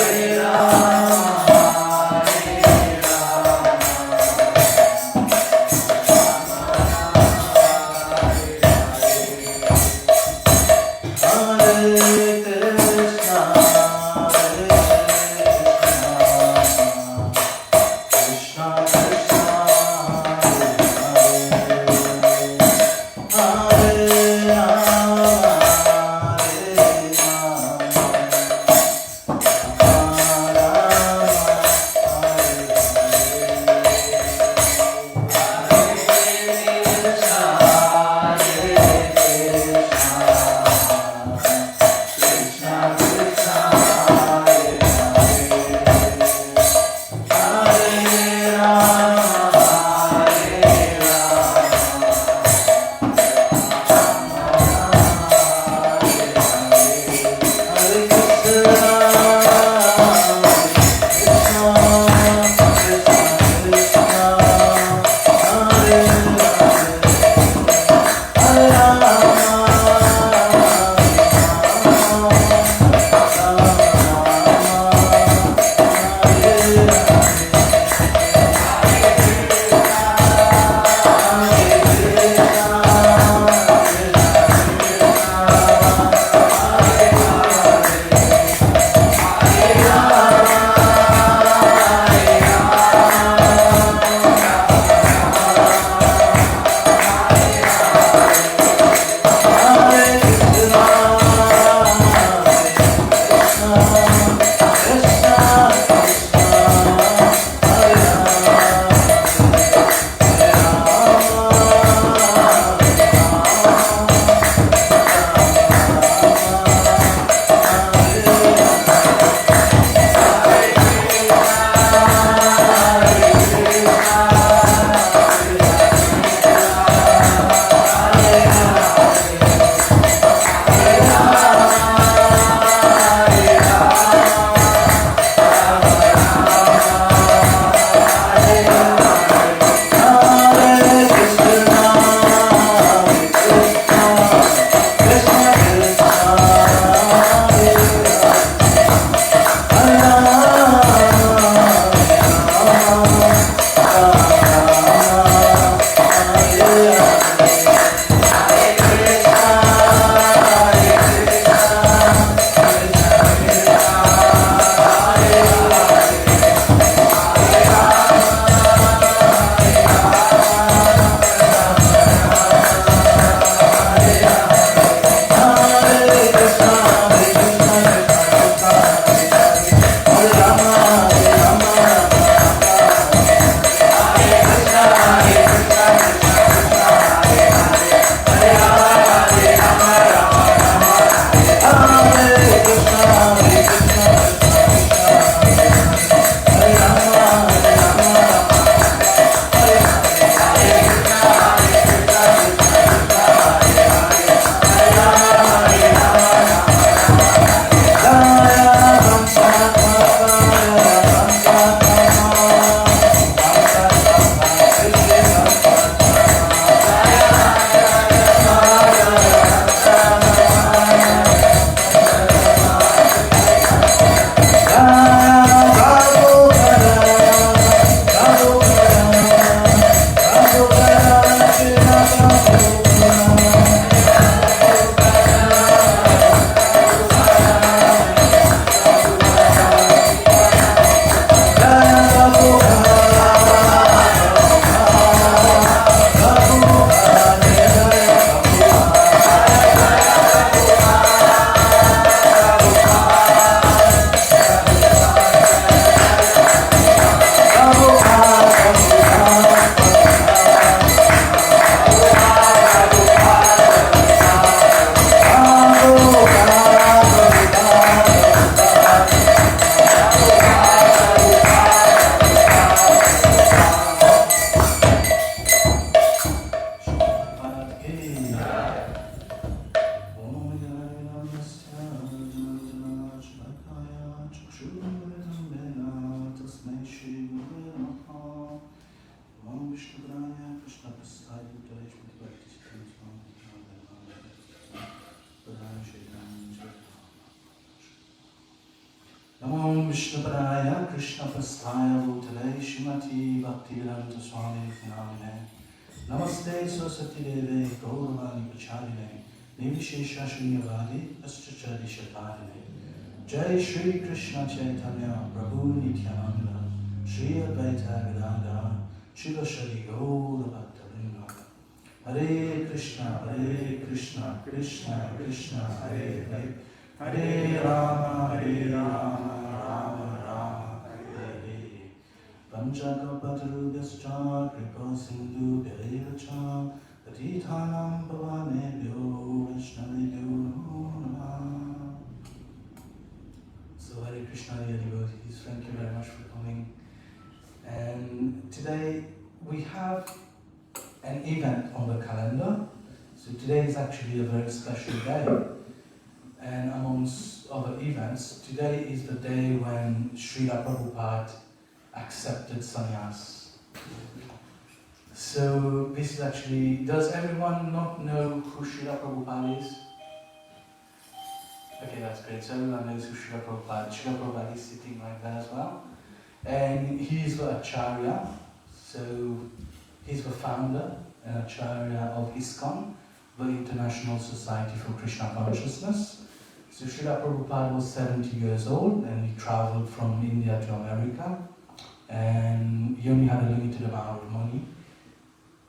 Hare Vishnupadaya Krishna Prasthaya Bhutale Shrimati Bhaktivedanta Swami Namine Namaste Saraswati Deve Gauravani Pracharine Nirvishesha Shunyavadi Astrachari Shatarine Jai Shri Krishna Chaitanya Prabhu Nityananda Shri Advaita Vedanta Shiva Shri Gaura Bhaktavrinda Hare Krishna Krishna Krishna Hare Hare Hare Rama Rama Rama Hare Hare Panchakapatarubhyascha Kripa Sindhu Bhaivacha Patithanam Pavanebhyo Vaishnavebhyo Namo Namah. So Hare Krishna dear devotees, thank you very much for coming. And today we have an event on the calendar. So today is actually a very special day. And amongst other events, today is the day when Srila Prabhupada accepted sannyas. So this is actually, does everyone not know who Srila Prabhupada is? Okay, that's great. So everyone knows who Srila Prabhupada is. Srila Prabhupada is sitting right there as well. And he is the Acharya. So he's the founder and Acharya of ISKCON, the International Society for Krishna Consciousness. So Srila Prabhupada was 70 years old and he traveled from India to America, and he only had a limited amount of money,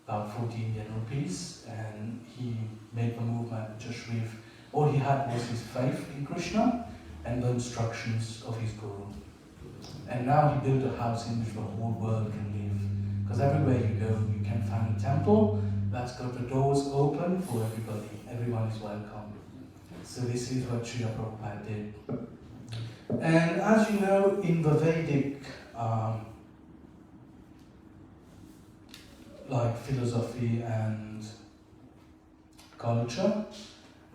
about 40 Indian rupees, and he made the movement just with, all he had was his faith in Krishna and the instructions of his guru. And now he built a house in which the whole world can live, because everywhere you go you can find a temple that's got the doors open for everybody, everyone is welcome. So this is what Srila Prabhupada did. And as you know, in the Vedic philosophy and culture,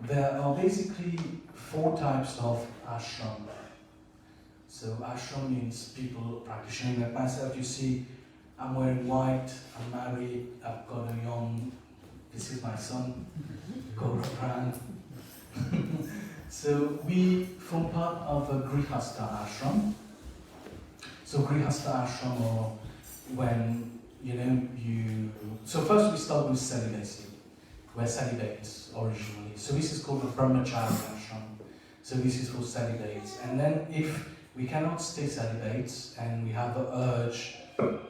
there are basically 4 types of ashram. So ashram means people practicing, like myself. You see, I'm wearing white, I'm married, I've got a young, this is my son, Gaurav. So we form part of a Grihastha ashram. So Grihastha ashram, or when so first we start with celibacy. We're celibates originally. So this is called the Brahmachari ashram. So this is for celibates. And then if we cannot stay celibates and we have the urge,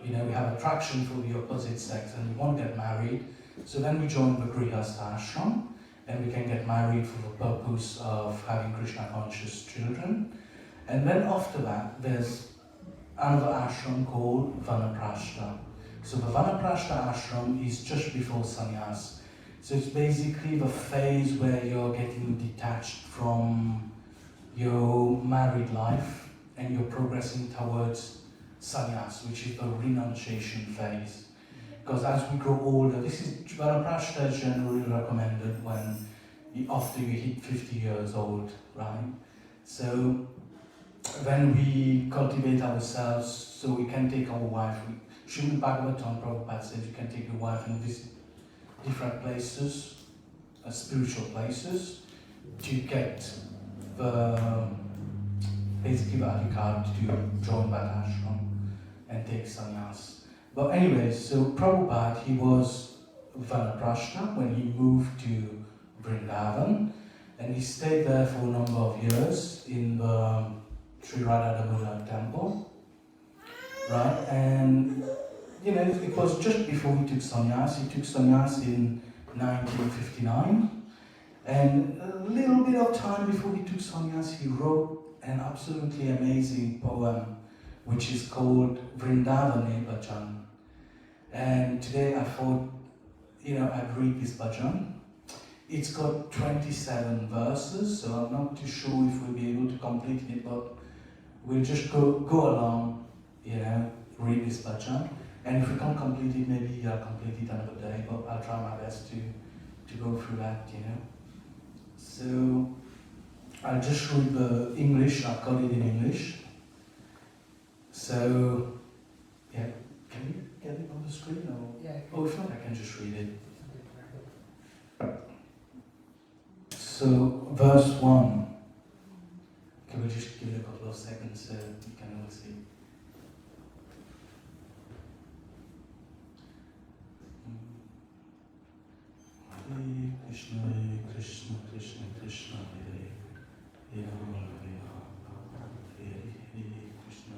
we have attraction for the opposite sex and we want to get married, so then we join the Grihastha ashram. And we can get married for the purpose of having Krishna conscious children. And then after that, there's another ashram called Vanaprashta. So the Vanaprashta ashram is just before sannyas. So it's basically the phase where you're getting detached from your married life and you're progressing towards sannyas, which is the renunciation phase. Because as we grow older, Vanaprashta is generally recommended after you hit 50 years old, right? So when we cultivate ourselves, so we can take our wife. Srimad Bhagavatam, Prabhupada says you can take your wife and visit different places, spiritual places, to get basically the adhikar to join that ashram and take sannyas. But anyways, so Prabhupada, he was Vanaprashta when he moved to Vrindavan, and he stayed there for a number of years in the Sri Radha Damodar temple, right? And it was just before he took sannyas. He took sannyas in 1959, and a little bit of time before he took sannyas, he wrote an absolutely amazing poem, which is called Vrindavane Bhajan. And today I thought, I'd read this bhajan. It's got 27 verses, so I'm not too sure if we'll be able to complete it, but we'll just go along, read this bhajan. And if we can't complete it, maybe I'll complete it another day, but I'll try my best to go through that, So I'll just read the English, I've got it in English. So, yeah, can you get it on the screen? Or? Yeah. Oh, if not, I can just read it. So, verse 1. Can we just give it a couple of of seconds so you can all see. Hare Krishna, Krishna Krishna, Hare Hare Rama, Hare Rama, Hare Krishna,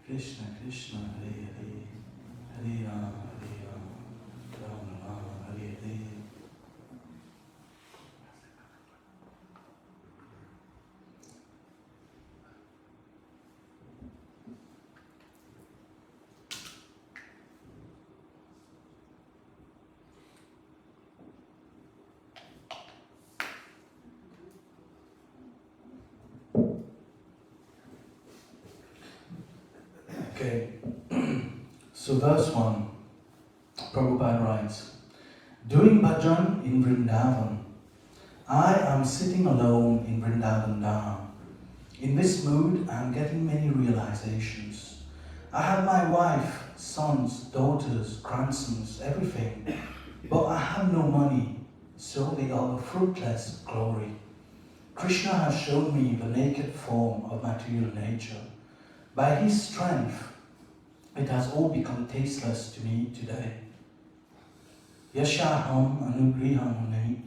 Krishna Krishna, Hare Hare, Hare Rama, Rama Rama, Hare Hare. Okay, so verse 1, Prabhupada writes, doing bhajan in Vrindavan, I am sitting alone in Vrindavan Dham. In this mood, I am getting many realizations. I have my wife, sons, daughters, grandsons, everything, but I have no money, so they are a fruitless glory. Krishna has shown me the naked form of material nature. By his strength, it has all become tasteless to me today. Yashaham anugrihamuni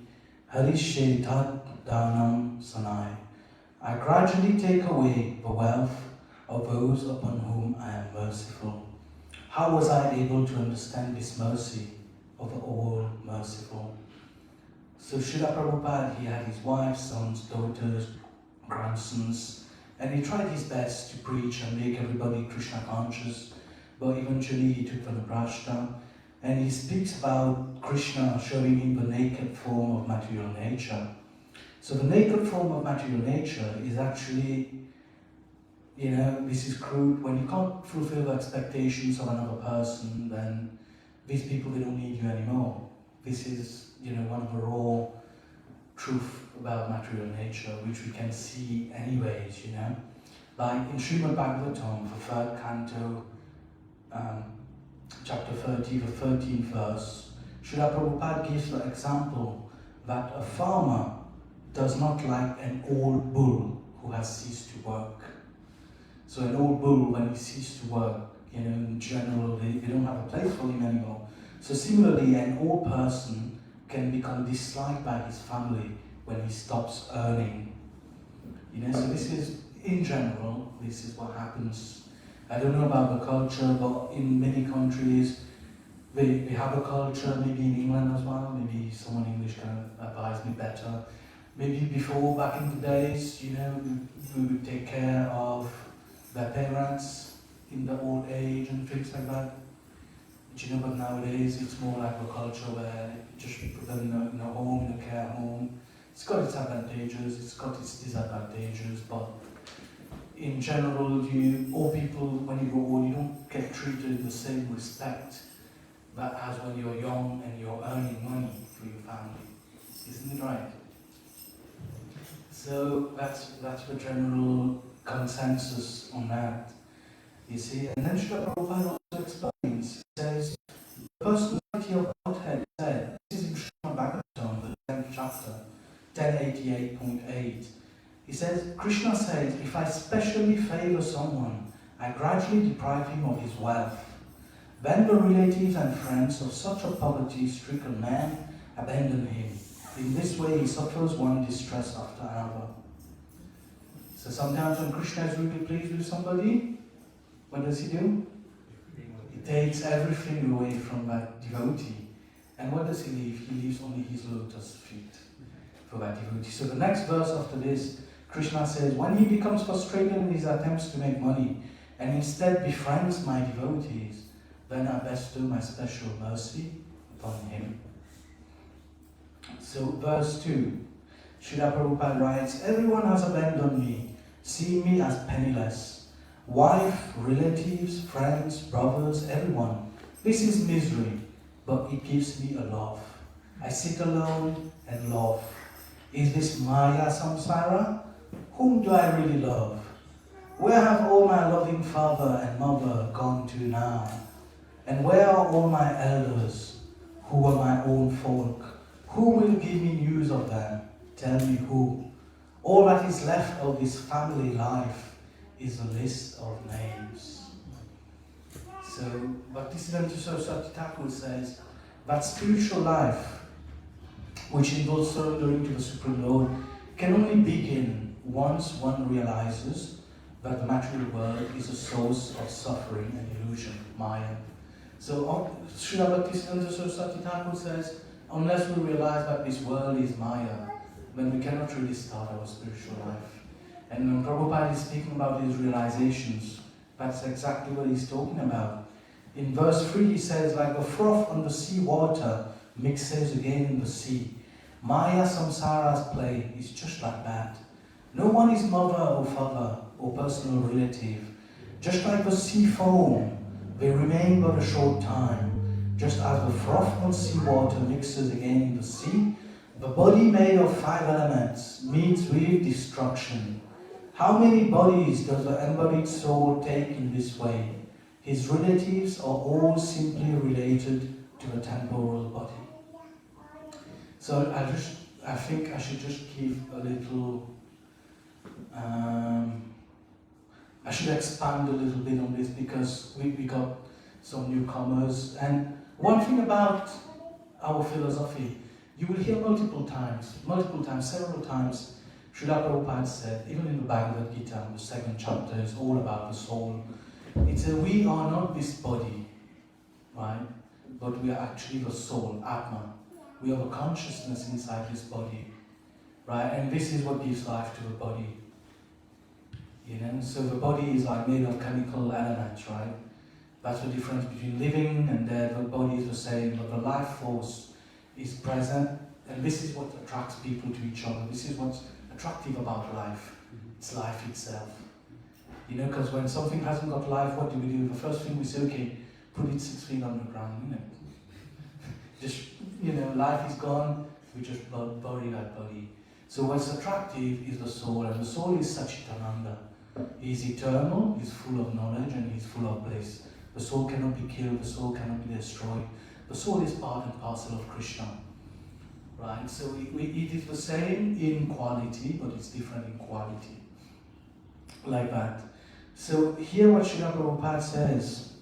harishe tad dhanam sanai. I gradually take away the wealth of those upon whom I am merciful. How was I able to understand this mercy of the all-merciful? So Srila Prabhupada, he had his wife, sons, daughters, grandsons, and he tried his best to preach and make everybody Krishna conscious, but eventually he took the prashna, and he speaks about Krishna showing him the naked form of material nature. So the naked form of material nature is actually, this is crude. When you can't fulfill the expectations of another person, then these people, they don't need you anymore. This is, one of the raw truth about material nature, which we can see anyways, Like in Srimad Bhagavatam, the third canto, chapter 30, the 13th verse, Srila Prabhupada gives the example that a farmer does not like an old bull who has ceased to work. So an old bull, when he ceases to work, in general, they don't have a place for him anymore. So similarly, an old person can become disliked by his family when he stops earning. So this is, in general, this is what happens. I don't know about the culture, but in many countries, they have a culture, maybe in England as well, maybe someone English can advise me better. Maybe before, back in the days, we would take care of their parents in the old age and things like that. But nowadays, it's more like a culture where you just put them in a home, in a care home. It's got its advantages, it's got its disadvantages, but in general, all people, when you grow old, you don't get treated with the same respect that as when you're young and you're earning money for your family. Isn't it right? So that's the general consensus on that, you see. And then Srila Prabhupada also explains, he says, the personality of Godhead said, this is in Srimad Bhagavatam, the 10th chapter, 1088.8. He says, Krishna says, if I specially favor someone, I gradually deprive him of his wealth. Then the relatives and friends of such a poverty-stricken man abandon him. In this way, he suffers one distress after another. So sometimes when Krishna is really pleased with somebody, what does he do? He takes everything away from that devotee. And what does he leave? He leaves only his lotus feet for that devotee. So the next verse after this, Krishna says, when he becomes frustrated in his attempts to make money and instead befriends my devotees, then I bestow my special mercy upon him. So verse 2, Srila Prabhupada writes, everyone has abandoned me, seeing me as penniless. Wife, relatives, friends, brothers, everyone. This is misery, but it gives me a love. I sit alone and love. Is this Maya Samsara? Whom do I really love? Where have all my loving father and mother gone to now? And where are all my elders, who are my own folk? Who will give me news of them? Tell me who. All that is left of this family life is a list of names. So, Bhaktisiddhanta Saraswati Thakur says that spiritual life, which involves surrendering to the Supreme Lord, can only begin once one realizes that the material world is a source of suffering and illusion, Maya. So, Srila Bhaktisiddhanta Saraswati Thakur says, unless we realize that this world is Maya, then we cannot really start our spiritual life. And when Prabhupada is speaking about his realizations, that's exactly what he's talking about. In verse 3 he says, like the froth on the sea water mixes again in the sea. Maya samsara's play is just like that. No one is mother or father or personal relative. Just like the sea foam, they remain but a short time. Just as the froth on sea water mixes again in the sea, the body made of 5 elements meets with destruction. How many bodies does the embodied soul take in this way? His relatives are all simply related to the temporal body. So I think I should just give a little, I should expand a little bit on this because we got some newcomers. And one thing about our philosophy, you will hear multiple times, several times, Srila Prabhupada said, even in the Bhagavad Gita, the 2nd chapter is all about the soul. It says, we are not this body, right? But we are actually the soul, Atma. We have a consciousness inside this body, right? And this is what gives life to the body. You know, so the body is like made of chemical elements, right? That's the difference between living and dead. The body is the same, but the life force is present, and this is what attracts people to each other. This is what's attractive about life. It's life itself. You know, because when something hasn't got life, what do we do? The first thing we say, okay, put it 6 feet underground, you know. Just, you know, life is gone, we just bury that body. So what's attractive is the soul, and the soul is Satchitananda. He's eternal, he's full of knowledge, and he's full of bliss. The soul cannot be killed, the soul cannot be destroyed. The soul is part and parcel of Krishna. Right? So it is the same in quality, but it's different in quality. Like that. So here what Srila Prabhupada says,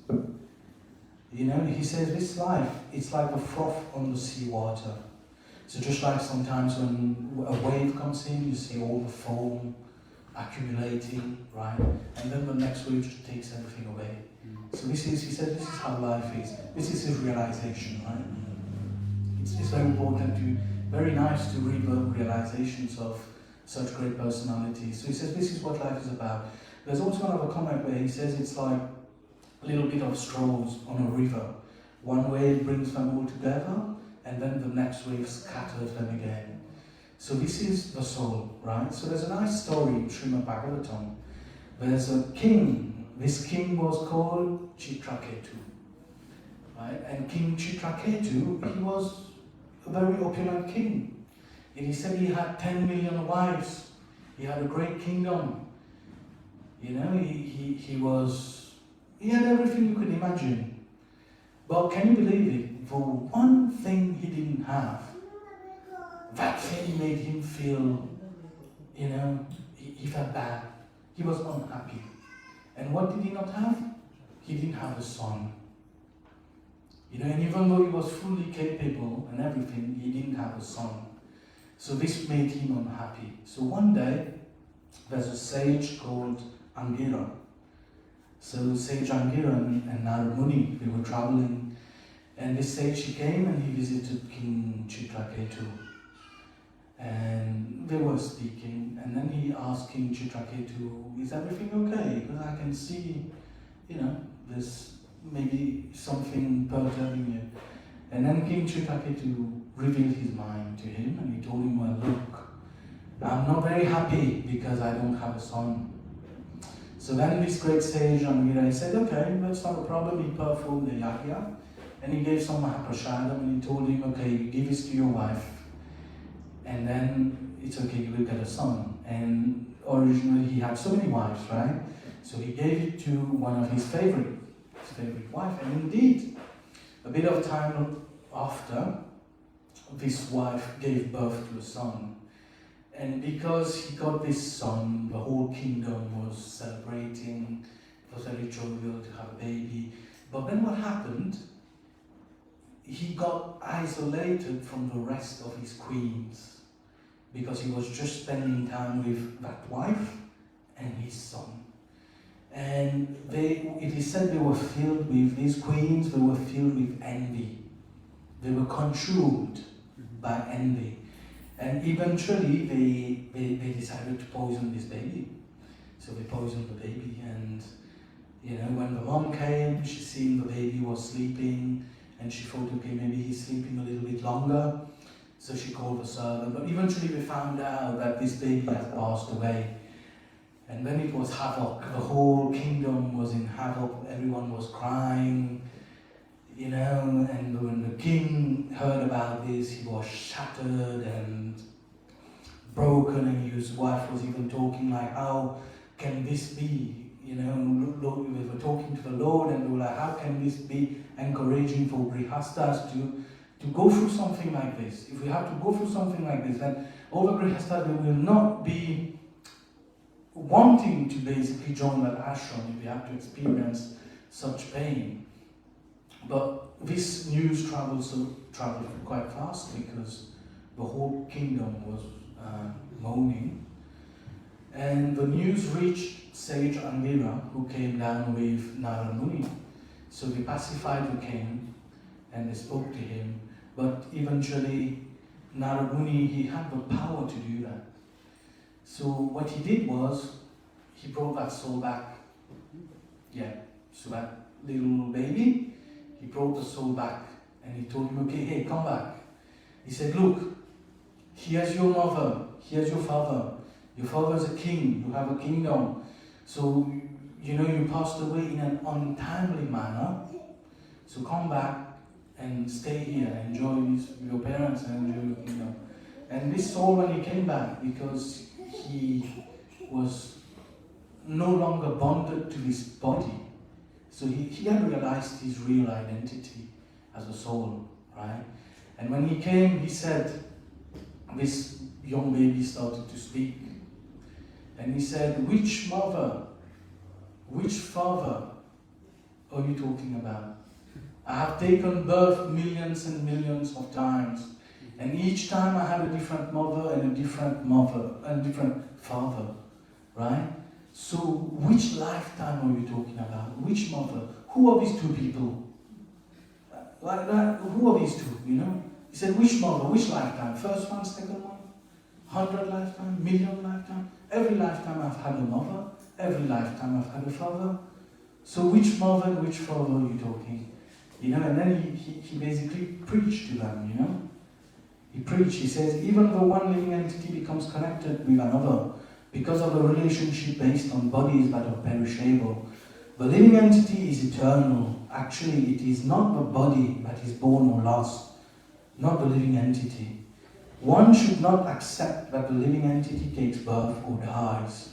you know, he says this life, it's like a froth on the sea water. So just like sometimes when a wave comes in, you see all the foam accumulating, right? And then the next wave just takes everything away. So this is, he said, this is how life is. This is his realization, right? It's very important very nice to read the realizations of such great personalities. So he says, this is what life is about. There's also another comment where he says it's like a little bit of straws on a river. One wave brings them all together, and then the next wave scatters them again. So this is the soul, right? So there's a nice story in Srimad Bhagavatam. There's a king. This king was called Chitraketu, right? And King Chitraketu, he was a very opulent king. And he said he had 10 million wives. He had a great kingdom. You know, he had everything you could imagine. But can you believe it? For one thing he didn't have, that thing made him feel, you know, he felt bad. He was unhappy. And what did he not have? He didn't have a son. You know, and even though he was fully capable and everything, he didn't have a son. So this made him unhappy. So one day, there's a sage called Angira. So Sage Angira and Narad Muni, they were traveling, and this sage, he came and he visited King Chitraketu. And they were speaking, and then he asked King Chitraketu, is everything okay? Because I can see, you know, there's maybe something perturbing you. And then King Chitraketu revealed his mind to him, and he told him, well, look, I'm not very happy because I don't have a son. So then this great sage Angira, he said, okay, that's not a problem. He performed the yagya, and he gave some mahaprashadam, and he told him, okay, give this to your wife, and then it's okay, you will get a son. And originally he had so many wives, right? So he gave it to one of his favorite wife, and indeed, a bit of time after, this wife gave birth to a son. And because he got this son, the whole kingdom was celebrating. It was very jovial to have a baby. But then what happened? He got isolated from the rest of his queens because he was just spending time with that wife and his son. And it is said they were filled with, these queens, they were filled with envy. They were consumed by envy. And eventually they decided to poison this baby. So they poisoned the baby, and when the mom came, she seen the baby was sleeping, and she thought, okay, maybe he's sleeping a little bit longer. So she called the servant, but eventually they found out that this baby had passed away. And then it was havoc. The whole kingdom was in havoc. Everyone was crying, and when the king heard about this, he was shattered and broken, and his wife was even talking like, how can this be? Lord, we were talking to the Lord, and they were like, how can this be encouraging for grihastas to go through something like this? If we have to go through something like this, then all the grihastas, they will not be wanting to basically join that ashram if we have to experience such pain. But this news traveled quite fast because the whole kingdom was moaning. And the news reached sage Angira, who came down with Narada Muni. So they pacified the king and they spoke to him. But eventually, Narada Muni, he had the power to do that. So what he did was, he brought that soul back. So that little baby, he brought the soul back. And he told him, okay, hey, come back. He said, look, here's your mother, here's your father. Your father's a king, you have a kingdom. So, you passed away in an untimely manner. So come back and stay here, enjoy your parents and enjoy your kingdom. And this soul, when he came back, because he was no longer bonded to his body, so he had realized his real identity as a soul, right? And when he came, he said, this young baby started to speak. And he said, which mother, which father are you talking about? I have taken birth millions and millions of times. And each time I had a different mother and a different father, right? So which lifetime are you talking about? Which mother? Who are these two people? Like that, who are these two, He said, which mother, which lifetime? First one, second one? 100 lifetime, million lifetime? Every lifetime I've had a mother, every lifetime I've had a father. So which mother and which father are you talking? And then he basically preached to them, He preached, he says, even though one living entity becomes connected with another because of a relationship based on bodies that are perishable, the living entity is eternal. Actually, it is not the body that is born or lost, not the living entity. One should not accept that the living entity takes birth or dies.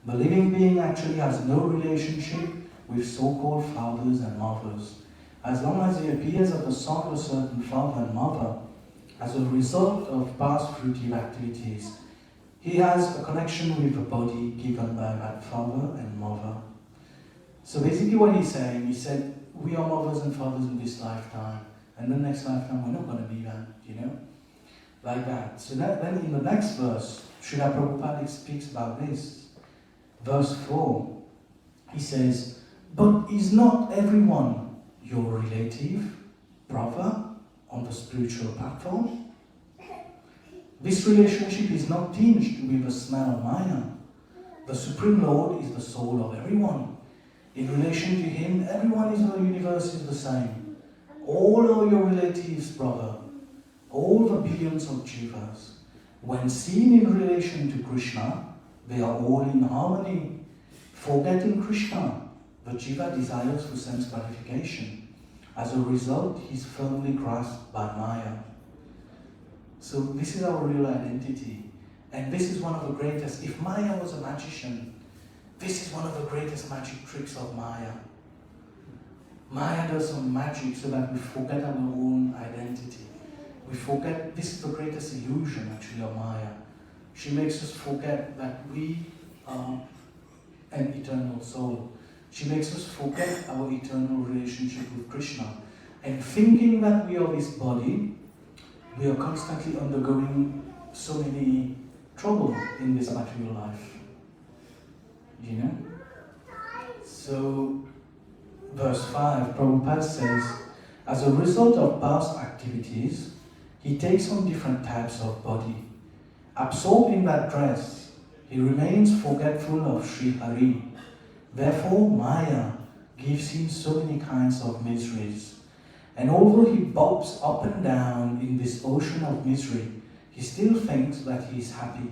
The living being actually has no relationship with so-called fathers and mothers. As long as he appears as the son of a certain father and mother, as a result of past fruitive activities, he has a connection with the body given by that father and mother. So basically what he's saying, he said, we are mothers and fathers in this lifetime, and the next lifetime we're not going to be that, like that. So then in the next verse, Srila Prabhupada speaks about this. Verse 4, he says, but is not everyone your relative, brother, on the spiritual platform? This relationship is not tinged with the smell of Maya. The Supreme Lord is the soul of everyone. In relation to Him, everyone in the universe is the same. All are your relatives, brother. All the billions of jivas. When seen in relation to Krishna, they are all in harmony. Forgetting Krishna, the jiva desires for sense gratification. As a result, he is firmly grasped by Maya. So this is our real identity. And this is one of the greatest, if Maya was a magician, this is one of the greatest magic tricks of Maya. Maya does some magic so that we forget our own identity. We forget, this is the greatest illusion actually of Maya. She makes us forget that we are an eternal soul. She makes us forget our eternal relationship with Krishna. And thinking that we are this body, we are constantly undergoing so many trouble in this material life. You know? So, verse 5, Prabhupada says, as a result of past activities, he takes on different types of body. Absorbed in that dress, he remains forgetful of Sri Hari. Therefore, Maya gives him so many kinds of miseries. And although he bobs up and down in this ocean of misery, he still thinks that he is happy.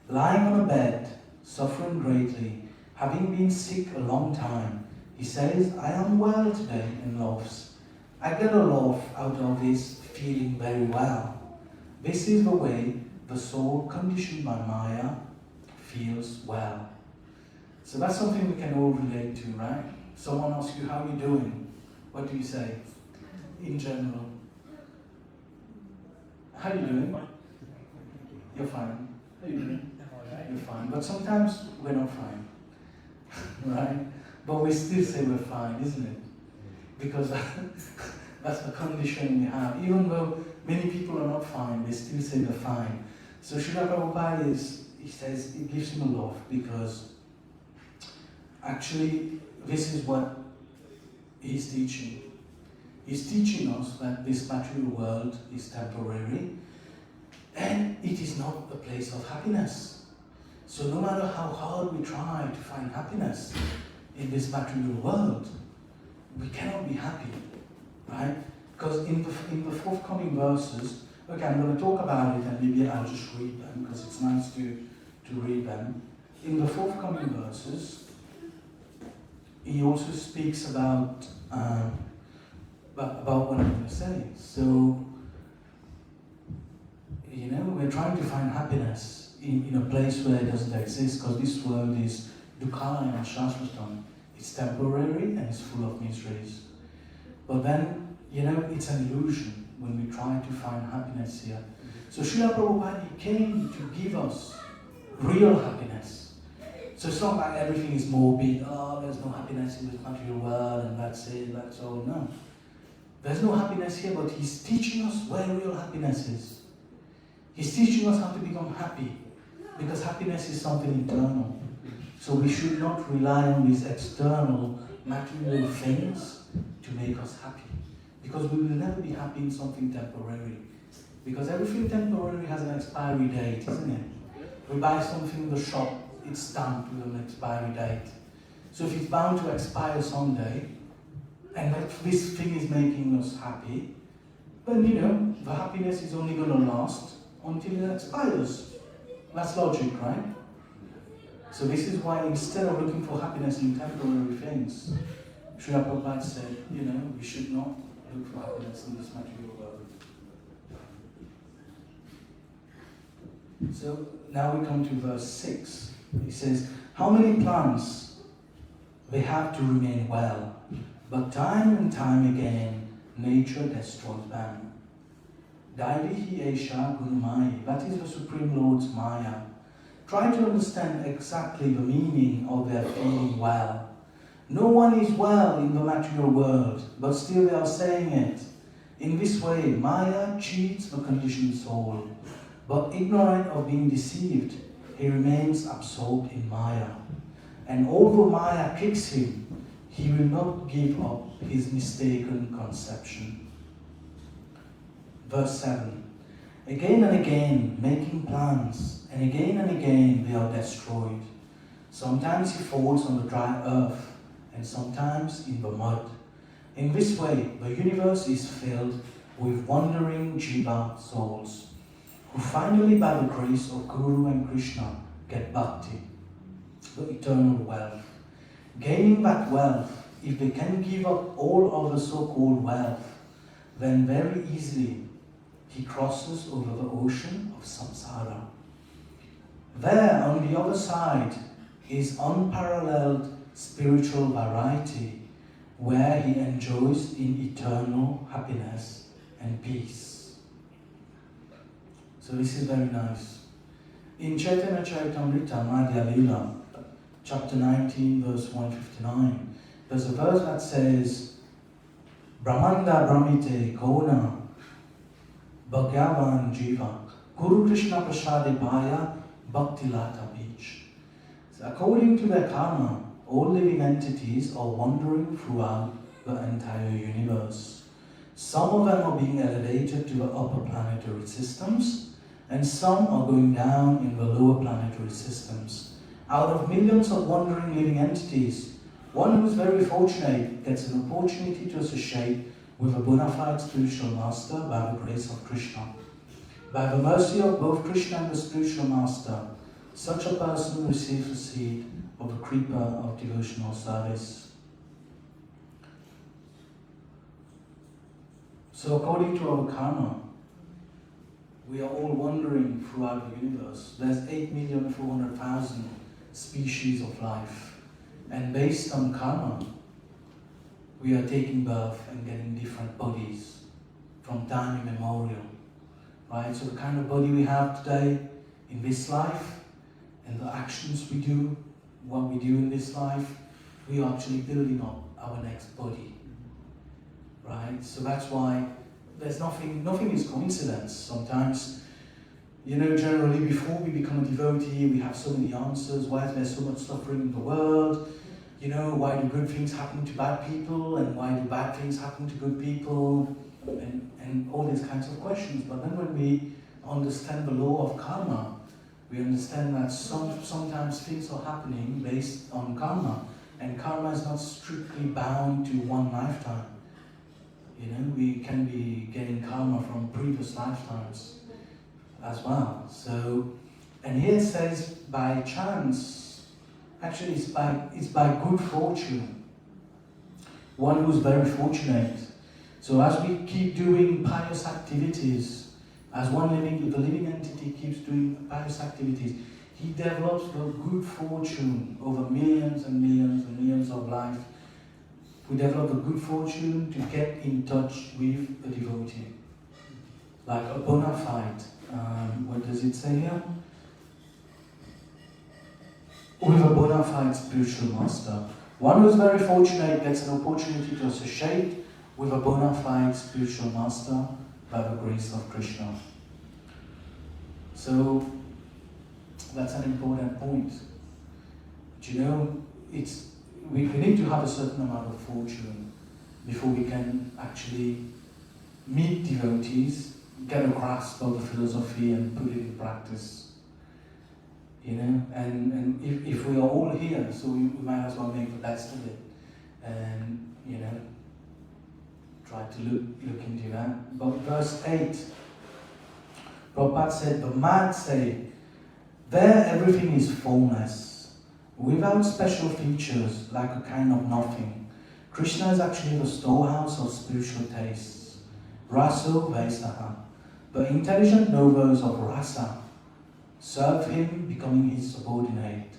Lying on a bed, suffering greatly, having been sick a long time, he says, I am well today, and laughs. I get a laugh out of this feeling very well. This is the way the soul conditioned by Maya feels well. So that's something we can all relate to, right? Someone asks you, how are you doing? What do you say? In general. How are you doing? You're fine. How are you doing? You're fine. But sometimes we're not fine. Right? But we still say we're fine, isn't it? Because that's the condition we have. Even though many people are not fine, they still say they're fine. So Srila Prabhupada he says, it gives him a laugh because actually this is what he's teaching. He's teaching us that this material world is temporary and it is not a place of happiness. So no matter how hard we try to find happiness in this material world, we cannot be happy, right? Because in the forthcoming verses, okay, I'm going to talk about it and maybe I'll just read them because it's nice to read them. In the forthcoming verses, he also speaks about what I'm going to say. So, you know, we're trying to find happiness in a place where it doesn't exist because this world is dukkha and shashvatam. It's temporary and it's full of miseries. But then, you know, it's an illusion when we try to find happiness here. So Srila Prabhupada came to give us real happiness. So it's not like everything is morbid, oh, there's no happiness in this material world and that's it, that's all. No. There's no happiness here, but he's teaching us where real happiness is. He's teaching us how to become happy, because happiness is something eternal. So we should not rely on these external material things to make us happy, because we will never be happy in something temporary. Because everything temporary has an expiry date, isn't it? We buy something in the shop, it's stamped with an expiry date. So if it's bound to expire someday, and that this thing is making us happy, then you know, the happiness is only going to last until it expires. That's logic, right? So this is why instead of looking for happiness in temporary things, Srila Prabhupada said, you know, we should not look for happiness in this material world. So now we come to verse 6. He says, how many plants they have to remain well, but time and time again, nature destroys them. Daivihi Esha Gunumai, that is the Supreme Lord's Maya. Try to understand exactly the meaning of their feeling well. No one is well in the material world, but still they are saying it. In this way, Maya cheats the conditioned soul, but ignorant of being deceived, he remains absorbed in Maya. And although Maya kicks him, he will not give up his mistaken conception. Verse 7. Again and again, making plans, and again they are destroyed. Sometimes he falls on the dry earth, and sometimes in the mud. In this way, the universe is filled with wandering jiva souls, who finally, by the grace of Guru and Krishna, get bhakti, the eternal wealth. Gaining that wealth, if they can give up all other so-called wealth, then very easily he crosses over the ocean of samsara. There, on the other side, is unparalleled spiritual variety, where he enjoys in eternal happiness and peace. So this is very nice. In Chaitanya Charitamrita, Madhya Lila, chapter 19, verse 159, there's a verse that says, Brahmanda Brahmite Kona Bhagavan Jiva Guru Krishna Prasadi Bhaya Bhakti Lata Beach. So according to their karma, all living entities are wandering throughout the entire universe. Some of them are being elevated to the upper planetary systems, and some are going down in the lower planetary systems. Out of millions of wandering living entities, one who is very fortunate gets an opportunity to associate with a bona fide spiritual master by the grace of Krishna. By the mercy of both Krishna and the spiritual master, such a person receives the seed of the creeper of devotional service. So according to our karma, we are all wandering throughout the universe. There's 8,400,000 species of life. And based on karma, we are taking birth and getting different bodies from time immemorial. Right? So the kind of body we have today in this life, and the actions we do, what we do in this life, we are actually building up our next body. Right? So that's why there's nothing is coincidence. Sometimes, generally before we become a devotee, we have so many answers. Why is there so much suffering in the world? Why do good things happen to bad people, and why do bad things happen to good people, and all these kinds of questions. But then when we understand the law of karma, we understand that sometimes things are happening based on karma, and karma is not strictly bound to one lifetime. We can be getting karma from previous lifetimes as well. So, and here it says by chance, actually it's by good fortune. One who's very fortunate. So as we keep doing pious activities, as the living entity keeps doing pious activities, he develops the good fortune over millions and millions and millions of lives. We develop the good fortune to get in touch with a devotee, like a bona fide. What does it say here? With a bona fide spiritual master. One who is very fortunate gets an opportunity to associate with a bona fide spiritual master by the grace of Krishna. So that's an important point. We need to have a certain amount of fortune before we can actually meet devotees, get a grasp of the philosophy and put it in practice. And if we are all here, so we might as well make the best of it, and try to look into that. But verse 8, Prabhupada said, the mad say, there everything is formless, without special features, like a kind of nothing. Krishna is actually the storehouse of spiritual tastes. Raso Vaisaha. The intelligent knowers of rasa serve him, becoming his subordinate.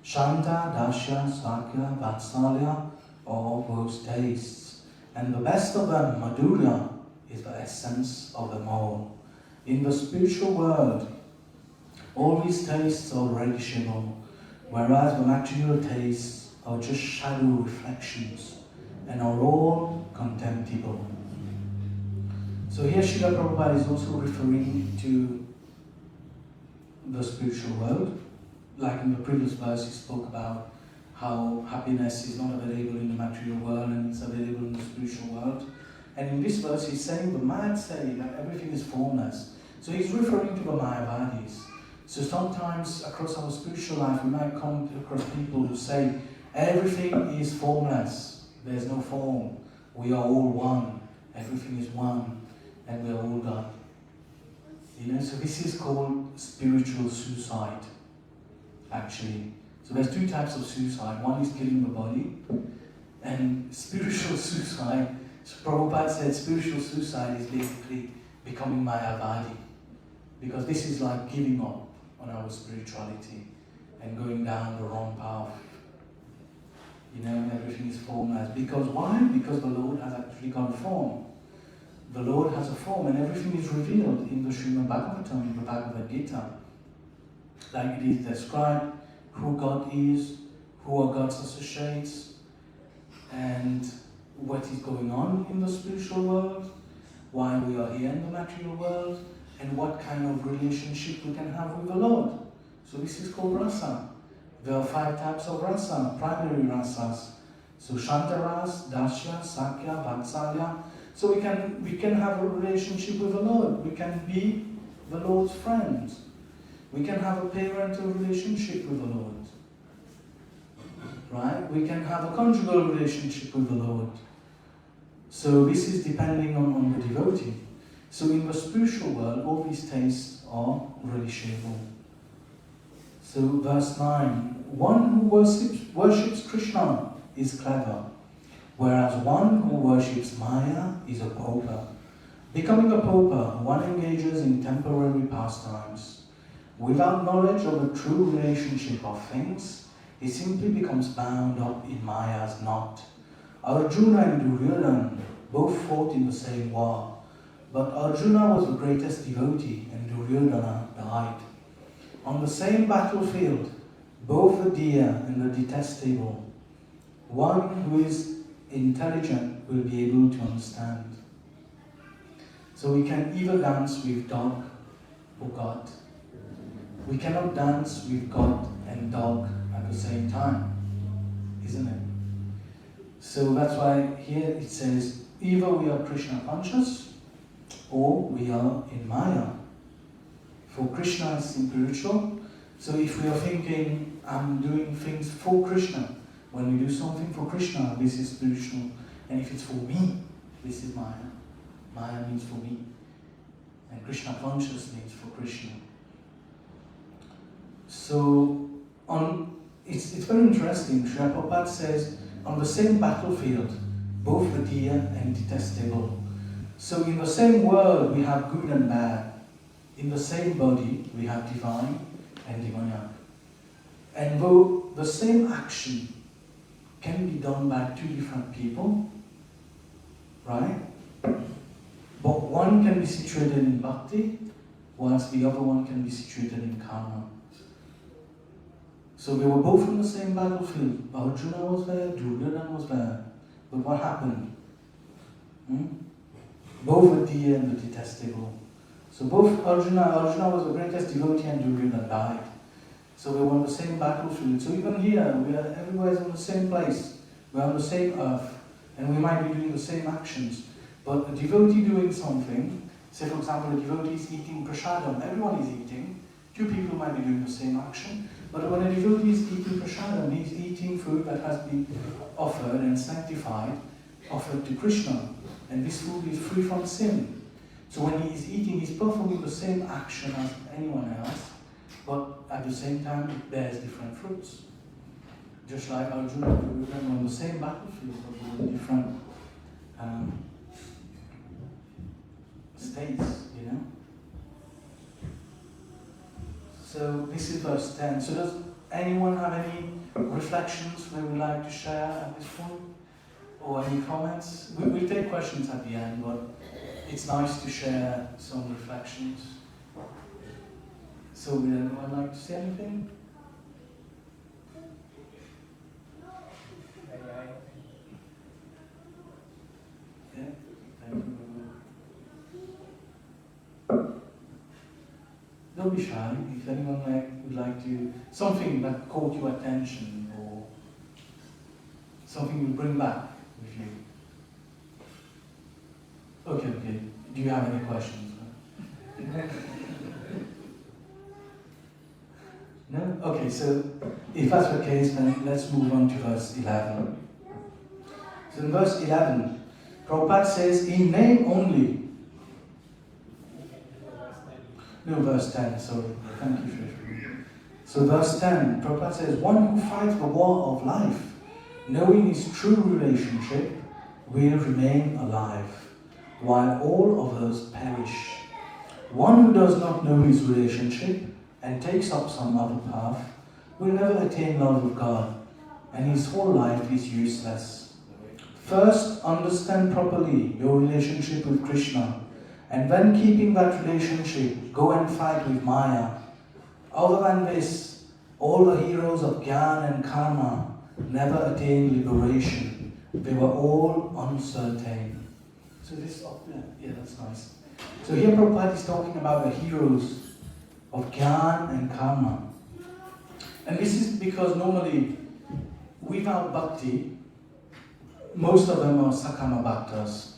Shanta, Dasya, Sakya, Vatsalya are all those tastes. And the best of them, Madhurya, is the essence of them all. In the spiritual world, all these tastes are relishable, whereas the material tastes are just shadow reflections and are all contemptible. So here Srila Prabhupada is also referring to the spiritual world. Like in the previous verse, he spoke about how happiness is not available in the material world and it's available in the spiritual world. And in this verse, he's saying the mad say that everything is formless. So he's referring to the Mayavadis. So sometimes across our spiritual life, we might come across people who say, everything is formless. There's no form. We are all one. Everything is one. And we are all God. So this is called spiritual suicide, actually. So there's two types of suicide. One is killing the body, and spiritual suicide. So Prabhupada said spiritual suicide is basically becoming Mayavadi, because this is like giving up on our spirituality and going down the wrong path. Everything is formless. Because why? Because the Lord has actually got a form. The Lord has a form, and everything is revealed in the Srimad Bhagavatam, in the Bhagavad Gita. like it is described, who God is, who are God's associates, and what is going on in the spiritual world, why we are here in the material world, and what kind of relationship we can have with the Lord. So this is called rasa. There are 5 types of rasa, primary rasas. So Shantaras, Dasya, Sakya, Vatsalya. So we can have a relationship with the Lord. We can be the Lord's friend. We can have a parental relationship with the Lord. Right? We can have a conjugal relationship with the Lord. So this is depending on the devotee. So in the spiritual world, all these tastes are really shareable. So verse 9, one who worships Krishna is clever, whereas one who worships Maya is a pauper. Becoming a pauper, one engages in temporary pastimes. Without knowledge of the true relationship of things, he simply becomes bound up in Maya's knot. Arjuna and Duryodhana both fought in the same war, but Arjuna was the greatest devotee and Duryodhana died. On the same battlefield, both the dear and the detestable, one who is intelligent will be able to understand. So we can either dance with dog or God. We cannot dance with God and dog at the same time, isn't it? So that's why here it says, either we are Krishna conscious or we are in Maya. For Krishna is spiritual. So if we are thinking, I'm doing things for Krishna, when we do something for Krishna, this is spiritual. And if it's for me, this is Maya. Maya means for me. And Krishna conscious means for Krishna. So it's very interesting. Srila Prabhupada says, on the same battlefield, both the dear and detestable. So in the same world, we have good and bad. In the same body, we have divine and demoniac. And though the same action can be done by 2 different people, right? But one can be situated in bhakti, whilst the other one can be situated in karma. So they were both on the same battlefield. Arjuna was there, Duryodhana was there. But what happened? Both the dear and the detestable. So both Arjuna was the greatest devotee and Duryodhana died. So they were on the same battlefield. So even here, everywhere is on the same place. We're on the same earth. And we might be doing the same actions. But a devotee doing something, say for example, a devotee is eating prasadam, everyone is eating. 2 people might be doing the same action. But when a devotee is eating prasadam, he is eating food that has been offered and sanctified, offered to Krishna. And this food is free from sin. So when he is eating, he's performing the same action as anyone else, but at the same time it bears different fruits. Just like Arjuna and Duryodhana on the same battlefield, but in different states, you know. So this is verse 10. So does anyone have any reflections they would like to share at this point? Or any comments? We'll take questions at the end, but it's nice to share some reflections. So would anyone like to say anything? Yeah, thank you. Don't be shy. If anyone would like to, something that caught your attention or something you bring back with you. Okay. Do you have any questions? No? Okay, so if that's the case, then let's move on to verse 11. So in verse 11, Prabhupada says, in name only. No, verse 10, sorry. Thank you, Shri. So verse 10, Prabhupada says, one who fights the war of life, knowing his true relationship, will remain alive, while all others perish. One who does not know his relationship and takes up some other path will never attain love of God, and his whole life is useless. First, understand properly your relationship with Krishna, and when keeping that relationship, go and fight with Maya. Other than this, all the heroes of Gyan and Karma never attained liberation. They were all uncertain. So this, yeah, that's nice. So here Prabhupada is talking about the heroes of Gyan and Karma. And this is because normally, without bhakti, most of them are Sakama Bhaktas.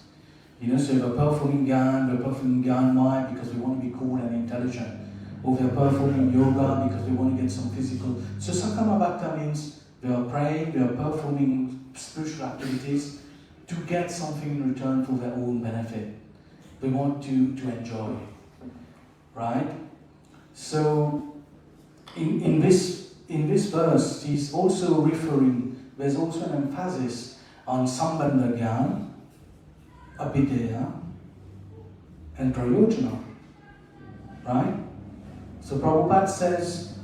So they're performing Gyan, why? Because they want to be cool and intelligent. Or they're performing yoga because they want to get some physical. So Sakama Bhakta means they are praying, they are performing spiritual activities to get something in return for their own benefit. They want to enjoy. Right? So in this verse, he's also referring, there's also an emphasis on Sambandha Gyan, Abhideya, and Prayojana. Right? So Prabhupada says,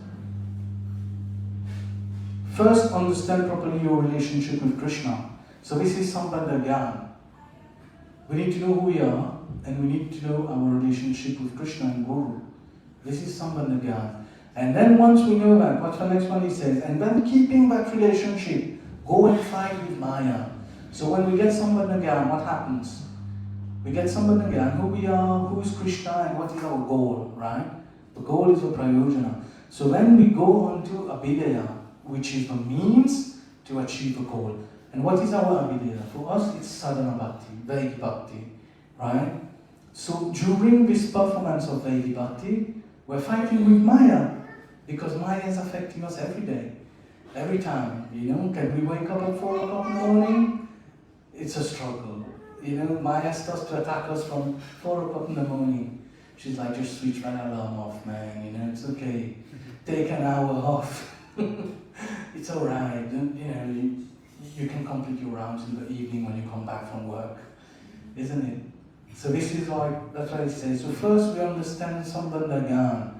first understand properly your relationship with Krishna. So this is Sambandha Gyan. We need to know who we are, and we need to know our relationship with Krishna and Guru. This is Sambandha Gyan. And then once we know that, what's the next one he says? And then keeping that relationship, go and fight with Maya. So when we get Sambandha Gyan, what happens? We get Sambandha Gyan, who we are, who is Krishna, and what is our goal, right? The goal is the Prayojana. So when we go on to Abhideya, which is the means to achieve the goal. And what is our Abhideya? For us, it's Sadhana Bhakti, Vaidhi Bhakti, right? So during this performance of Vaidhi Bhakti, we're fighting with Maya, because Maya is affecting us every day, every time. Can we wake up at 4 o'clock in the morning? It's a struggle. Maya starts to attack us from 4 o'clock in the morning. She's like, just switch my alarm off, man. It's okay. Take an hour off. It's alright. You can complete your rounds in the evening when you come back from work, isn't it? So this is why, that's why it says, so first we understand Sambandha Gyan,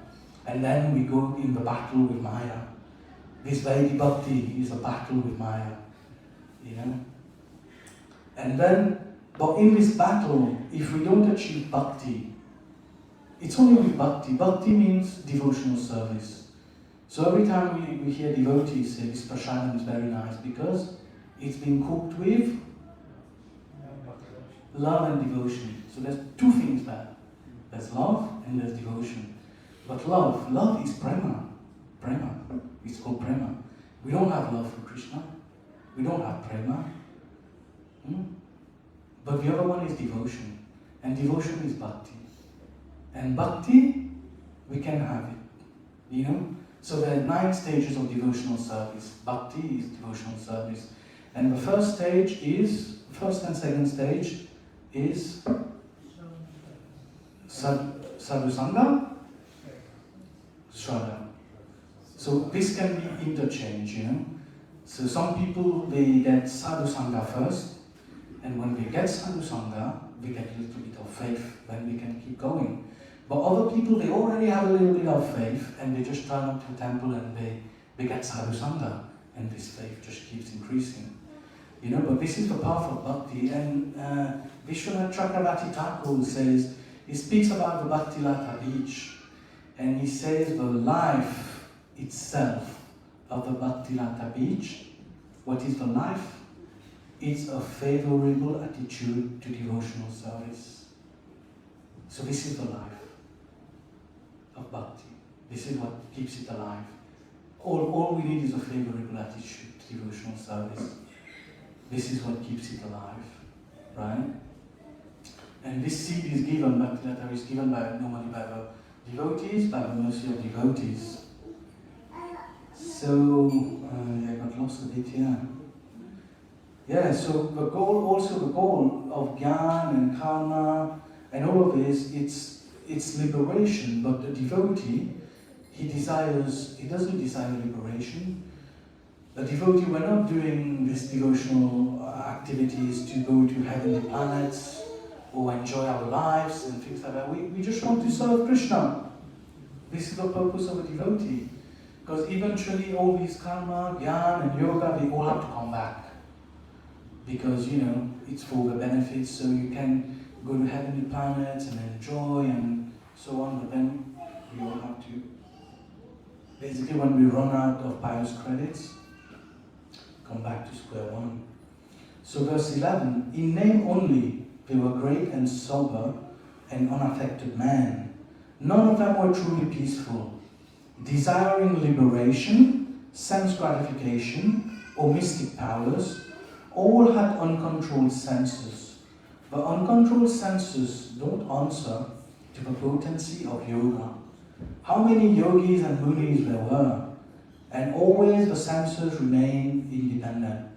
and then we go in the battle with Maya. This Vaidhi Bhakti is a battle with Maya, And then, but in this battle, if we don't achieve Bhakti, it's only with Bhakti. Bhakti means devotional service. So every time we hear devotees say this prasadam is very nice because it's been cooked with love and devotion. So there's two things there. There's love and there's devotion. But love is prema. Prema. It's called prema. We don't have love for Krishna. We don't have prema. But the other one is devotion. And devotion is bhakti. And bhakti, we can have it. So there are 9 stages of devotional service. Bhakti is devotional service. And the first and second stage is sadhusanga, shraddha. So this can be interchange, So some people, they get sadhusanga first, and when they get sadhusanga, they get a little bit of faith, then we can keep going. But other people, they already have a little bit of faith, and they just turn up to the temple and they get sadhusanga, and this faith just keeps increasing. But this is the path of bhakti, and Vishwanath Chakravarti Thakur says, he speaks about the Bhakti Lata beach, and he says the life itself of the Bhakti Lata beach, what is the life? It's a favorable attitude to devotional service. So this is the life of bhakti. This is what keeps it alive. All we need is a favorable attitude to devotional service. This is what keeps it alive, right? And this seed is given, Bhakti Lata is given normally by the devotees, by the mercy of devotees. So, I got lost a bit here. Yeah, so the goal of Gyan and Karma and all of this, it's liberation, but the devotee, he doesn't desire liberation. The devotee, we're not doing these devotional activities to go to heavenly planets or enjoy our lives and things like that. We just want to serve Krishna. This is the purpose of a devotee. Because eventually all these karma, Gyan and yoga, they all have to come back. Because, it's for the benefits, so you can go to heavenly planets and enjoy and so on, but then we all have to Basically, when we run out of pious credits, come back to square one. So verse 11, in name only they were great and sober and unaffected men. None of them were truly peaceful, desiring liberation, sense gratification, or mystic powers. All had uncontrolled senses. The uncontrolled senses don't answer to the potency of yoga. How many yogis and munis there were, and always the senses remain independent.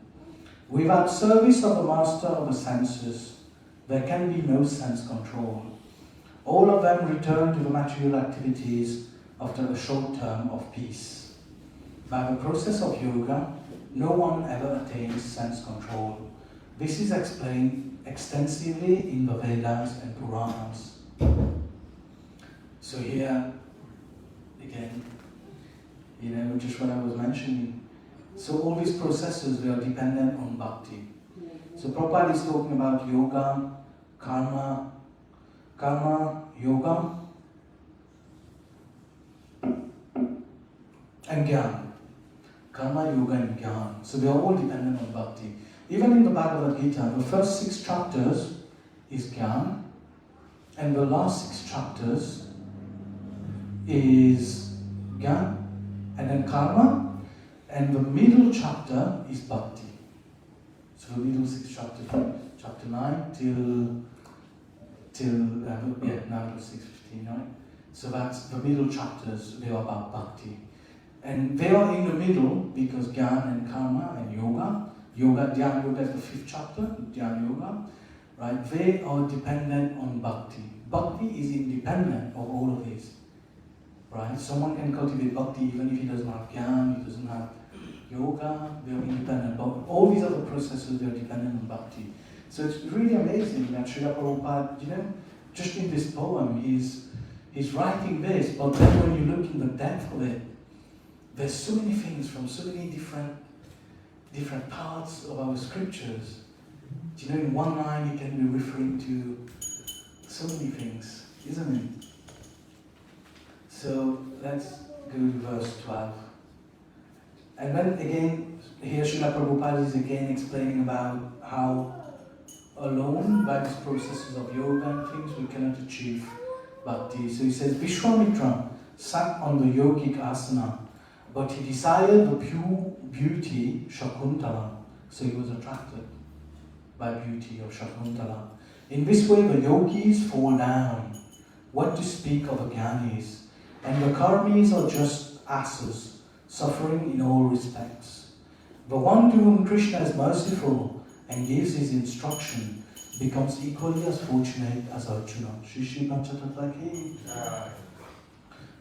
Without service of the master of the senses, there can be no sense control. All of them return to the material activities after a short term of peace. By the process of yoga, no one ever attains sense control. This is explained extensively in the Vedas and Puranas. So here, again, just what I was mentioning. So all these processes, they are dependent on bhakti. So Prabhupada is talking about yoga, karma, yoga, and jnana. Karma, yoga, and jnana. So they are all dependent on bhakti. Even in the Bhagavad Gita, the first 6 chapters is jnana, and the last 6 chapters is jnana, and then karma, and the middle chapter is bhakti. So the middle 6 chapters, from chapter 9 till now it's 6:15, right? So that's the middle chapters, they are about bhakti. And they are in the middle because jnana and karma and yoga, jnana yoga is the 5th chapter, jnana yoga, right? They are dependent on bhakti. Bhakti is independent of all of this, right? Someone can cultivate bhakti even if he doesn't have jnana, he doesn't have yoga, they are independent. But all these other processes, they are dependent on bhakti. So it's really amazing that Srila Prabhupada, just in this poem, he's writing this, but then when you look in the depth of it, there's so many things from so many different parts of our scriptures. In one line, he can be referring to so many things, isn't it? So let's go to verse 12. And then again, here Srila Prabhupada is again explaining about how alone, by these processes of yoga and things, we cannot achieve bhakti. So he says, Vishwamitra sat on the yogic asana, but he desired the pure beauty Shakuntala. So he was attracted by beauty of Shakuntala. In this way, the yogis fall down. What to speak of the jnanis? And the karmis are just asses, suffering in all respects. The one to whom Krishna is merciful and gives his instruction becomes equally as fortunate as Arjuna.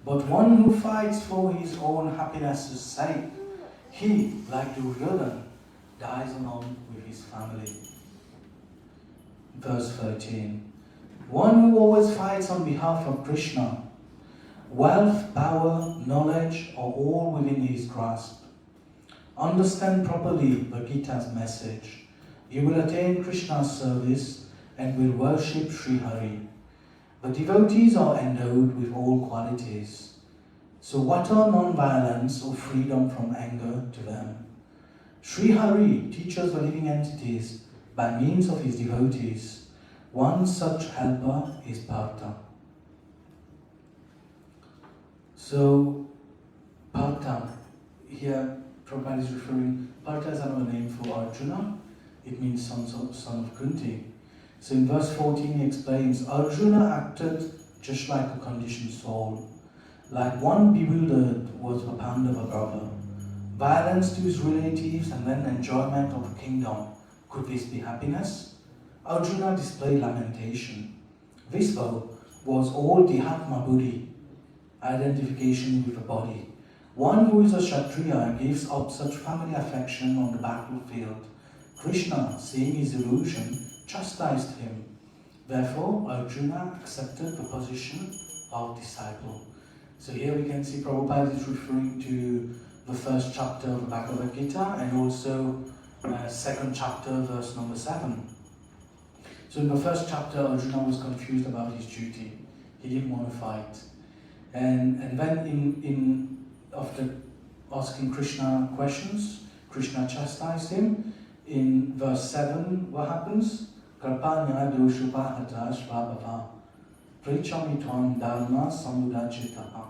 But one who fights for his own happiness' sake, he, like Duryodhana, dies alone with his family. Verse 13. One who always fights on behalf of Krishna, wealth, power, knowledge are all within his grasp. Understand properly the Gita's message. You will attain Krishna's service and will worship Sri Hari. The devotees are endowed with all qualities. So what are non-violence or freedom from anger to them? Sri Hari teaches the living entities by means of his devotees. One such helper is Partha. So, Partha, here Prabhupada is referring, Partha is another name for Arjuna. It means son of Kunti. So in verse 14 he explains, Arjuna acted just like a conditioned soul. Like one bewildered was the Pandava brother. Violence to his relatives and then enjoyment of the kingdom. Could this be happiness? Arjuna displayed lamentation. This though was all Dihatma Buddhi, identification with the body. One who is a Kshatriya gives up such family affection on the battlefield. Krishna, seeing his illusion, chastised him. Therefore, Arjuna accepted the position of disciple. So here we can see Prabhupada is referring to the first chapter of the Bhagavad Gita and also second chapter, verse number 7. So in the first chapter, Arjuna was confused about his duty. He didn't want to fight. And then after asking Krishna questions, Krishna chastised him. In verse 7, what happens? Karpanya doshupahata svabhava prichami tvam dharma samudachitapa.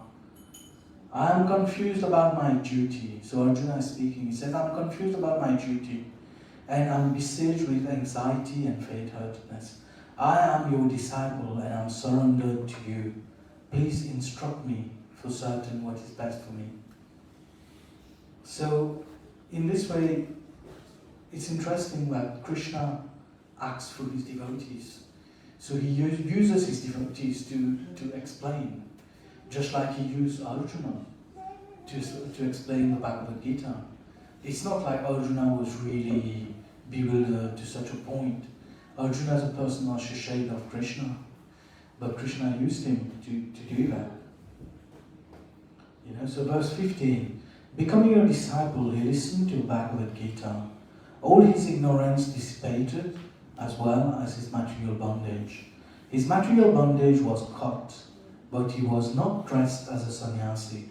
I am confused about my duty. So Arjuna is speaking. He said, I'm confused about my duty and I'm besieged with anxiety and faint-heartedness. I am your disciple and I'm surrendered to you. Please instruct me for certain what is best for me. So, in this way, it's interesting that Krishna acts for his devotees. So he uses his devotees to explain, just like he used Arjuna to explain the Bhagavad Gita. It's not like Arjuna was really bewildered to such a point. Arjuna as a person was a shade of Krishna, but Krishna used him to do that. So verse 15, becoming a disciple, he listened to Bhagavad Gita. All his ignorance dissipated, as well as his material bondage. His material bondage was cut, but he was not dressed as a sannyasi.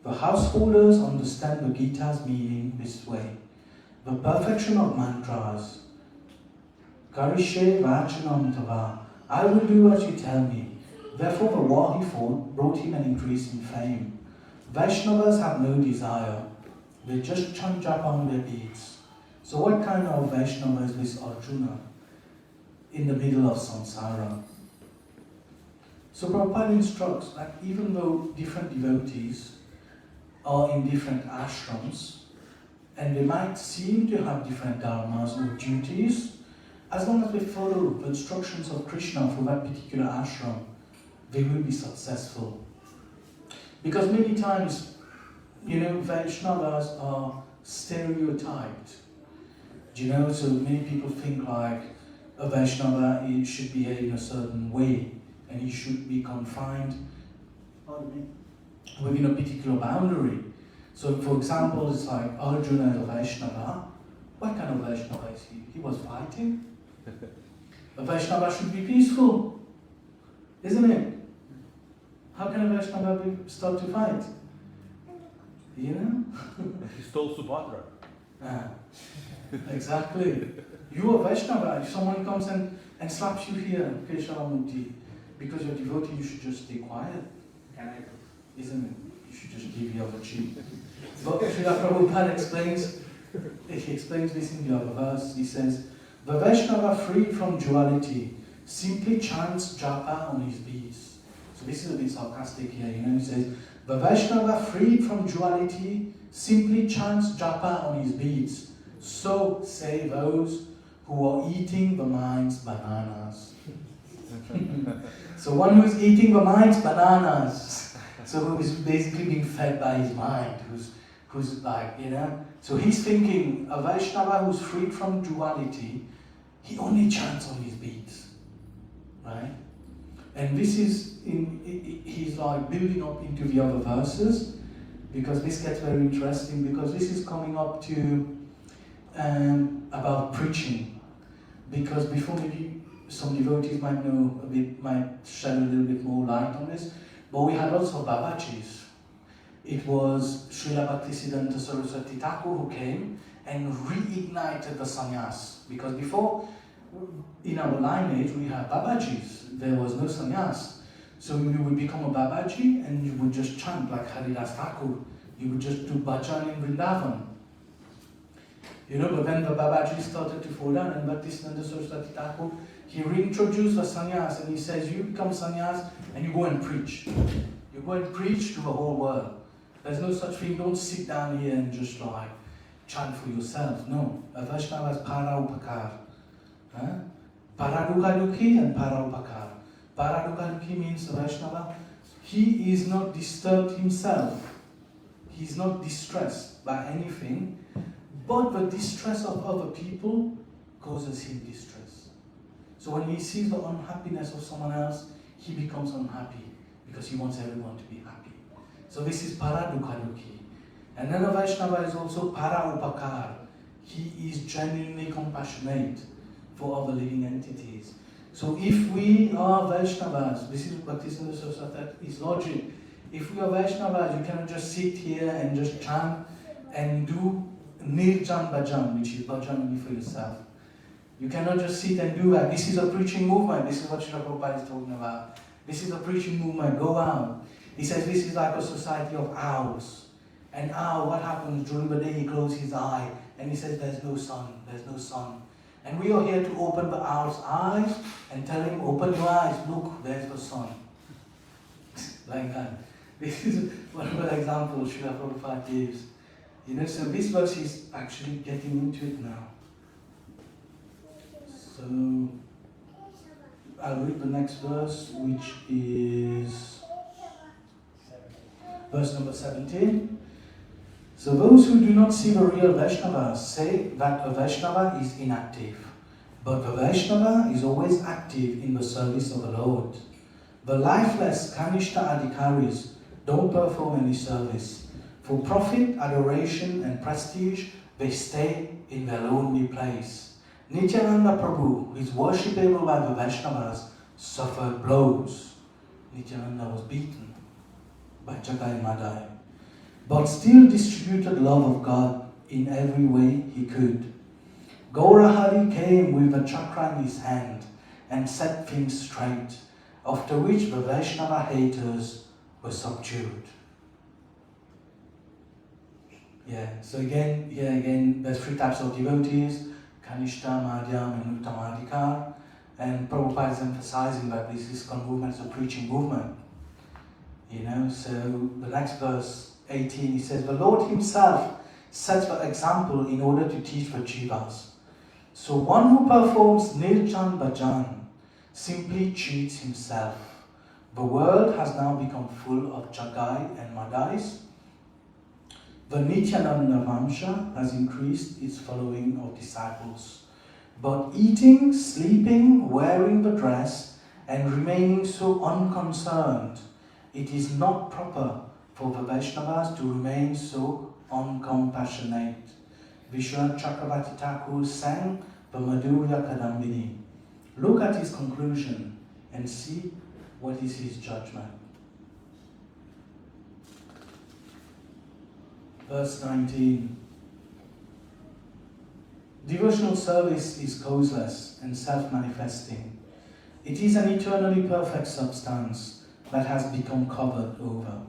The householders understand the Gita's meaning this way. The perfection of mantras. Karishe vachanam tava. I will do as you tell me. Therefore the war he fought brought him an increase in fame. Vaishnavas have no desire. They just chant japa on their beads. So what kind of Vaishnava is this Arjuna in the middle of samsara? So Prabhupada instructs that even though different devotees are in different ashrams, and they might seem to have different dharmas or duties, as long as they follow the instructions of Krishna for that particular ashram, they will be successful. Because many times, Vaishnavas are stereotyped. So many people think like a Vaishnava should behave in a certain way and he should be confined within a particular boundary. So for example, it's like Arjuna is a Vaishnava. What kind of Vaishnava is he? He was fighting. A Vaishnava should be peaceful, isn't it? How can a Vaishnava start to fight? He stole Subhadra. Exactly. You are Vaishnava. If someone comes and slaps you here, Kesharamurti, because you're devotee, you should just stay quiet. Isn't it? You should just give the other cheek. But Srila Prabhupada explains this in the other verse. He says, the Vaishnava freed from duality simply chants japa on his beads. So this is a bit sarcastic here, He says, the Vaishnava freed from duality simply chants japa on his beads. So say those who are eating the mind's bananas. So one who is eating the mind's bananas, so who is basically being fed by his mind, who's like, so he's thinking, a Vaishnava who's freed from duality, he only chants on his beads, right? And this is, he's like building up into the other verses, because this gets very interesting, because this is coming up to about preaching, because before maybe some devotees might shed a little bit more light on this, but we had also Babajis. It was Srila Bhaktisiddhanta Saraswati Thakur who came and reignited the sannyas, because before, in our lineage, we had Babajis. There was no sannyas. So you would become a Babaji and you would just chant like Haridas Thakur. You would just do bhajan in Vrindavan. But then the Babaji started to fall down, and Bhaktisiddhanta Saraswati Thakur, he reintroduced the sannyas, and he says, you become sannyas and you go and preach. You go and preach to the whole world. There's no such thing. Don't sit down here and just like chant for yourself. No. A Vaishnava is para upakar. Paradukadukhi and para upakar. Paradukadukhi means a Vaishnava, he is not disturbed himself. He's not distressed by anything, but the distress of other people causes him distress. So when he sees the unhappiness of someone else, he becomes unhappy because he wants everyone to be happy. So this is paradukadukhi. And then a Vaishnava is also para upakar. He is genuinely compassionate for other living entities. So if we are Vaishnavas, this is Bhaktisiddhanta Saraswati, his logic. If we are Vaishnavas, you cannot just sit here and just chant and do Nirjan Bhajan, which is bhajan only for yourself. You cannot just sit and do that. This is a preaching movement. This is what Srila Prabhupada is talking about. This is a preaching movement. Go out. He says this is like a society of owls. An owl, what happens during the day? He closes his eye and he says there's no sun, there's no sun. And we are here to open the owl's eyes and tell him, open your eyes, look, there's the sun. Like that. This is one of the examples Srila Prabhupada gives. You know, so this verse is actually getting into it now. So I'll read the next verse, which is verse number 17. So those who do not see the real Vaishnavas say that a Vaishnava is inactive, but the Vaishnava is always active in the service of the Lord. The lifeless Kanishta Adhikaris don't perform any service. For profit, adoration and prestige, they stay in their lonely place. Nityananda Prabhu, who is worshipable by the Vaishnavas, suffered blows. Nityananda was beaten by Jagai Madai, but still distributed love of God in every way he could. Gaurahari came with a chakra in his hand and set things straight, after which the Vaishnava haters were subdued. Yeah, so again, there's three types of devotees, Kanishta, Madhyam and Uttamadhikar, and Prabhupada is emphasizing that this ISKCON movement is a preaching movement. You know, so the next verse, 18, he says, the Lord himself sets the example in order to teach the jivas. So one who performs Nirjan Bhajan simply cheats himself. The world has now become full of Jagai and Madais. The Nityananda Vamsha has increased its following of disciples. But eating, sleeping, wearing the dress, and remaining so unconcerned, it is not proper for the Vaishnavas to remain so uncompassionate. Vishwanath Chakravarti Thakur sang the Madhurya Kadambini. Look at his conclusion and see what is his judgment. Verse 19. Devotional service is causeless and self-manifesting. It is an eternally perfect substance that has become covered over.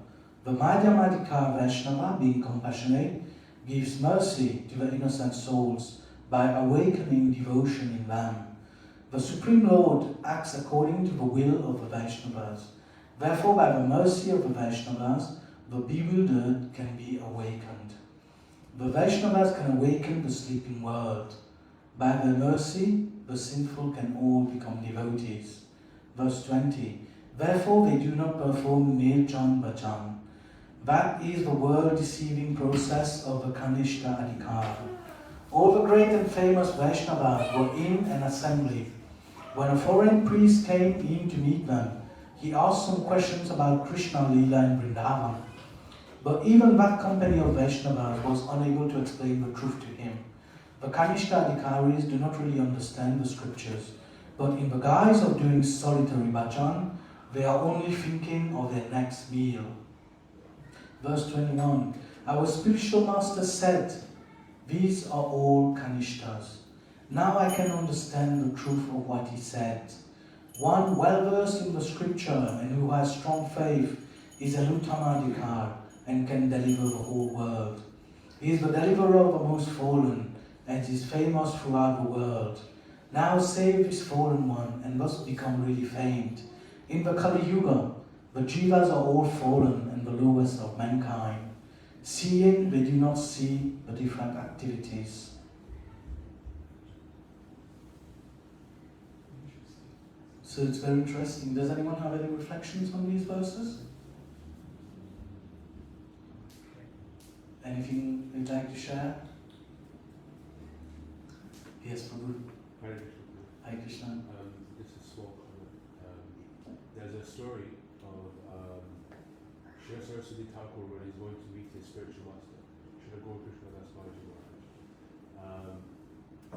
The Madhyamadika Vaishnava, being compassionate, gives mercy to the innocent souls by awakening devotion in them. The Supreme Lord acts according to the will of the Vaishnavas. Therefore, by the mercy of the Vaishnavas, the bewildered can be awakened. The Vaishnavas can awaken the sleeping world. By their mercy, the sinful can all become devotees. Verse 20. Therefore, they do not perform Nirjan Bhajan. That is the world-deceiving process of the Kanishta Adhikar. All the great and famous Vaishnavas were in an assembly. When a foreign priest came in to meet them, he asked some questions about Krishna Leela in Vrindavan. But even that company of Vaishnavas was unable to explain the truth to him. The Kanishta Adhikaris do not really understand the scriptures, but in the guise of doing solitary bhajan, they are only thinking of their next meal. Verse 21, our spiritual master said, these are all Kanishtas. Now I can understand the truth of what he said. One well versed in the scripture and who has strong faith is an Uttamadhikar and can deliver the whole world. He is the deliverer of the most fallen and is famous throughout the world. Now save this fallen one and thus become really famed. In the Kali Yuga, the jivas are all fallen and the lowest of mankind. Seeing, they do not see the different activities. So it's very interesting. Does anyone have any reflections on these verses? Anything you'd like to share? Yes, Prabhu. Hare Krishna. It's a small comment. There's a story of Sri Saraswati Thakur when he's going to meet his spiritual master. Srila Gaur Krishna Das Babaji Maharaj.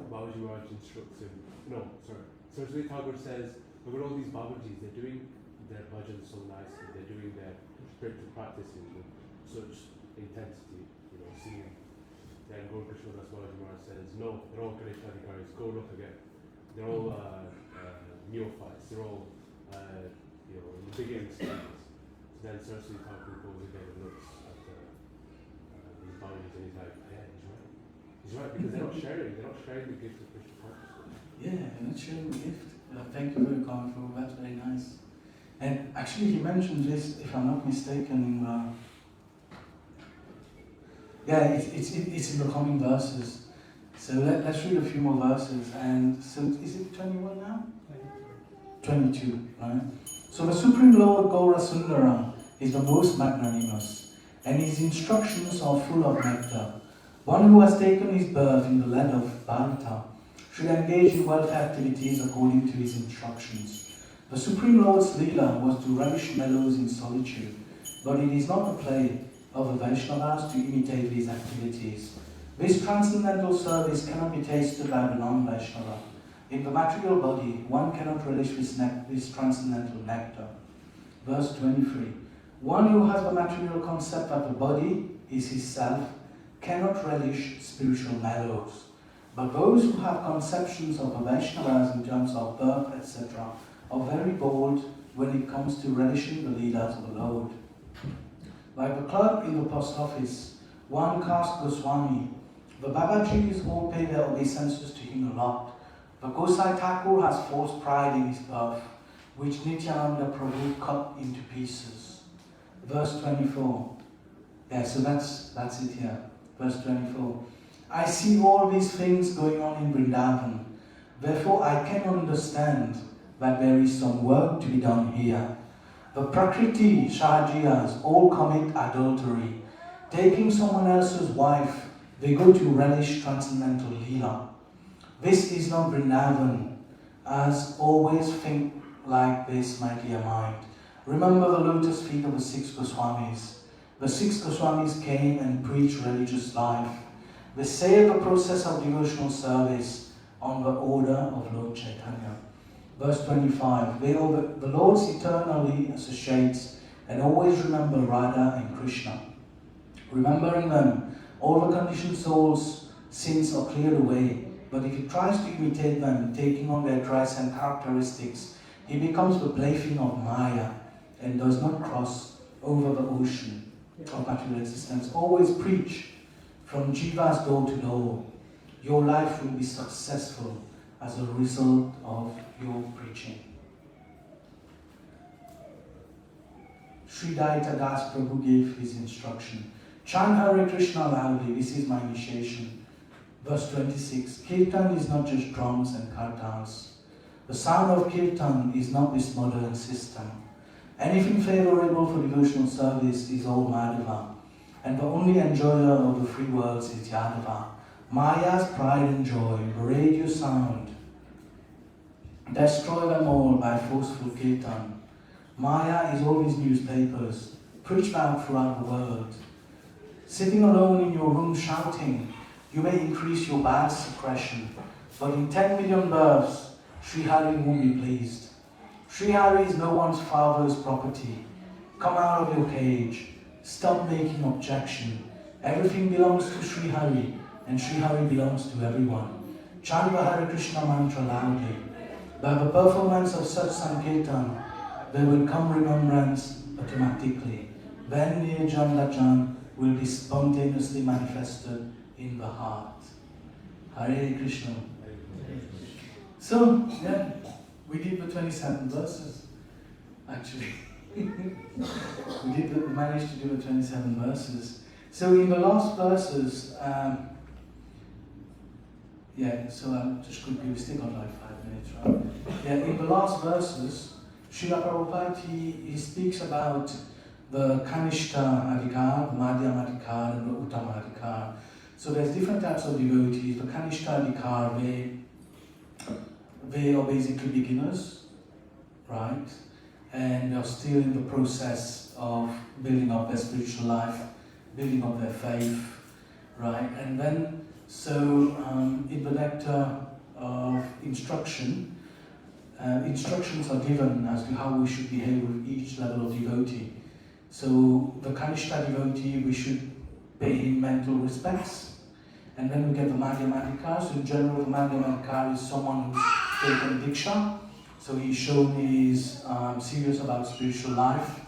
Babaji Maharaj instructs him. No, sorry. Saraswati Thakur says, look at all these Babajis, they're doing their bhajan so nicely. They're doing their spiritual practices with such intensity, singing. Then Gaur Krishna Das Maharaj says, no, they're all Ganesh Adhikaris, go look again. They're all neophytes, they're all, in the beginning stages. So then Saraswati Thakur goes again and looks at these boundaries and he's like, yeah, he's right. He's right, because they're not sharing the gift of Krishna consciousness. Yeah, they're not sharing the gift. Thank you very much for that's very nice. And actually he mentioned this, if I'm not mistaken, it's in the coming verses. So let's read a few more verses. And so is it 21 now? 22, right? So the Supreme Lord Gaura Sundara is the most magnanimous, and his instructions are full of nectar. One who has taken his birth in the land of Bharata should engage in welfare activities according to his instructions. The Supreme Lord's Leela was to relish mellows in solitude, but it is not the play of the Vaishnavas to imitate these activities. This transcendental service cannot be tasted by the non-Vaishnava. In the material body, one cannot relish this transcendental nectar. Verse 23. One who has the material concept that the body is his self cannot relish spiritual mellows. But those who have conceptions of the Vaishnavas in terms of birth, etc., are very bold when it comes to relishing the leelas of the Lord. Like the clerk in the post office, one caste Goswami, the Babajis all pay their obeisances to him a lot. The Gosai Thakur has false pride in his birth, which Nityananda Prabhu cut into pieces. Verse 24. Yeah, so that's it here. Verse 24. I see all these things going on in Vrindavan. Therefore I can understand that there is some work to be done here. The Prakriti Shahajiyas all commit adultery. Taking someone else's wife, they go to relish transcendental Leela. This is not Vrindavan. As always think like this, my dear mind. Remember the lotus feet of the 6 Goswamis. The 6 Goswamis came and preached religious life. They say the process of devotional service on the order of Lord Chaitanya. Verse 25. The Lord's eternally associates and always remember Radha and Krishna. Remembering them, all the conditioned souls' sins are cleared away. But if he tries to imitate them, taking on their traits and characteristics, he becomes the plaything of Maya and does not cross over the ocean of material existence. Always preach from Jiva's door to door. Your life will be successful as a result of your preaching. Sri Daita Das Prabhu gave his instruction. Chant Hare Krishna loudly, this is my initiation. Verse 26, Kirtan is not just drums and kartals. The sound of Kirtan is not this modern system. Anything favorable for devotional service is all Madhava, and the only enjoyer of the three worlds is Yadava. Maya's pride and joy, the radio sound. Destroy them all by forceful Kirtan. Maya is all these newspapers, preached out throughout the world. Sitting alone in your room shouting, you may increase your bad suppression, but in 10 million births, Sri Hari won't be pleased. Sri Hari is no one's father's property. Come out of your cage. Stop making objection. Everything belongs to Sri Hari, and Sri Hari belongs to everyone. Chant the Hare Krishna mantra loudly. By the performance of such Sankirtan, there will come remembrance automatically. Then Nirjan Lajan will be spontaneously manifested in the heart. Hare Krishna. So, yeah, we did the 27 verses, actually. we managed to do the 27 verses. So in the last verses, just quickly, we still got like 5 minutes, right? Yeah, in the last verses, Srila Prabhupada, he speaks about the Kanishta Adhikar, the Madhyama Adhikar, and the Uttama Adhikar. So there's different types of devotees. The Kanishta Adhikar, they are basically beginners, right? And they're still in the process of building up their spiritual life, building up their faith, right? And then, so in the nectar of instruction, instructions are given as to how we should behave with each level of devotee. So the Kanishta devotee, we should pay him mental respects. And then we get the Madhyamadikar. So in general, the Madhyamadikar is someone who's taken Diksha. So he's shown he's serious about spiritual life.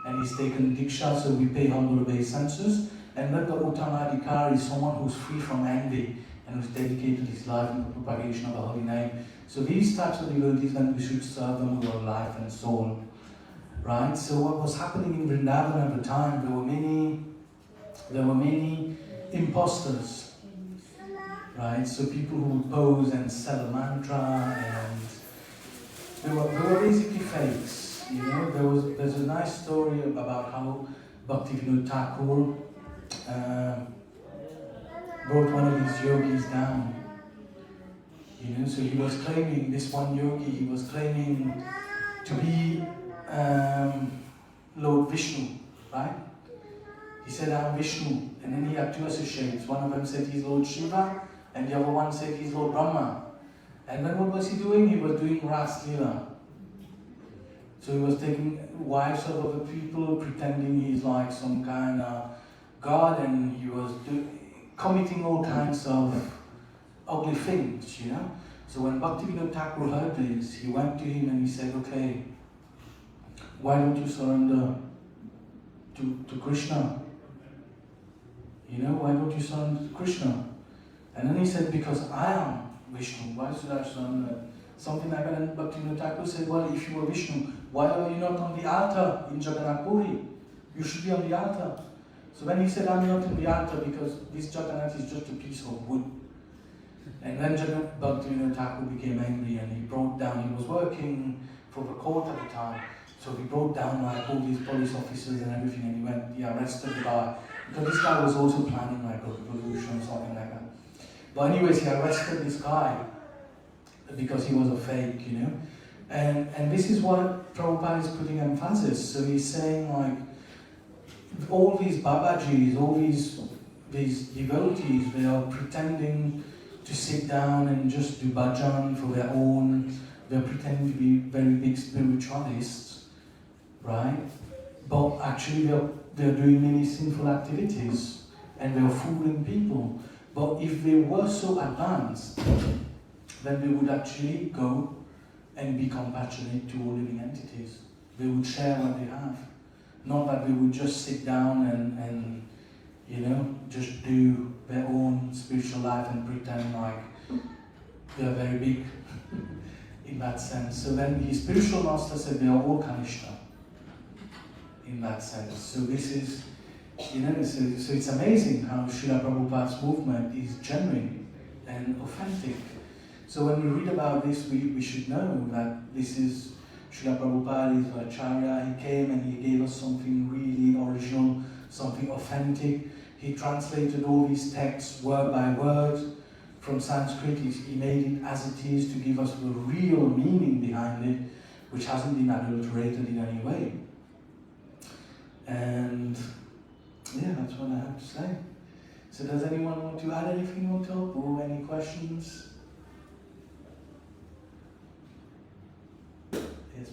And he's taken Diksha, so we pay humble obeisances. And then the Uttamadikar is someone who's free from envy and who's dedicated his life in the propagation of the holy name. So these types of devotees, then we should serve them with our life and soul. Right? So what was happening in Vrindavan at the time, there were many imposters. Right? So people who would pose and sell a mantra, and they were basically fakes. You know, there's a nice story about how Bhaktivinoda Thakur brought one of his yogis down. You know, so he was claiming, this one yogi, he was claiming to be Lord Vishnu, right? He said, I'm Vishnu. And then he had two associates. One of them said he's Lord Shiva, and the other one said he's Lord Brahma. And then what was he doing? He was doing Ras Leela. So he was taking wives of other people, pretending he's like some kind of god, and he was committing all kinds of ugly things, you know. So when Bhaktivinoda Thakur heard this, he went to him and he said, okay, why don't you surrender to Krishna? You know, why don't you surrender to Krishna? And then he said, because I am Vishnu, why should I surrender? Something like that. And Bhaktivinoda Thakur said, well, if you were Vishnu, why are you not on the altar in Jagannath Puri? You should be on the altar. So then he said, I'm not on the altar because this Jagannath is just a piece of wood. And then Bhaktivinoda Thakur became angry and he brought down, he was working for the court at the time, so he brought down like all these police officers and everything, and he arrested the guy, because this guy was also planning like a revolution or something like that. But anyways, he arrested this guy because he was a fake, you know. And this is what Prabhupada is putting emphasis. So he's saying like, all these Babajis, all these devotees, they are pretending to sit down and just do bhajan for their own. They're pretending to be very big spiritualists, right? But actually they're doing many sinful activities and they're fooling people. But if they were so advanced, then they would actually go and be compassionate to all living entities. They would share what they have. Not that they would just sit down and you know, just do their own spiritual life and pretend like they're very big in that sense. So then his spiritual master said they are all Kanishta in that sense. So this is, you know, so it's amazing how Srila Prabhupada's movement is genuine and authentic. So when we read about this, we should know that this is Srila Prabhupada is Acharya. He came and he gave us something really original, something authentic. He translated all these texts word by word from Sanskrit. He made it as it is to give us the real meaning behind it, which hasn't been adulterated in any way. And yeah, that's what I have to say. So does anyone want to add anything on top or any questions? Yes.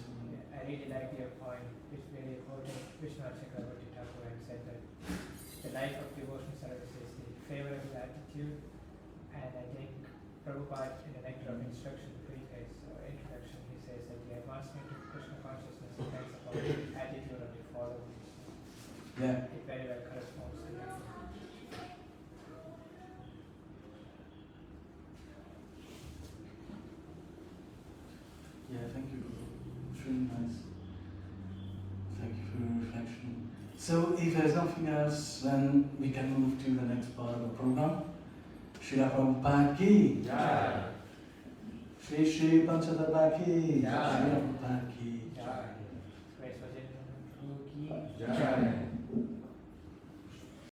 I really like your point, which really quoted Vishwanath Chakravarti Thakur and said that the life of devotion service is the favorable attitude, and I think Prabhupada in the Nectar of Instruction preface or introduction, he says that the advancement of Krishna consciousness depends upon the attitude of the followers. Yeah. It very well corresponds to that. Yeah, thank you. It's really nice. Thank you for your reflection. So if there's nothing else, then we can move to the next part of the program. Srila Prabhupada ki. Yeah. Shri Shri Panchadabha ki. Yeah.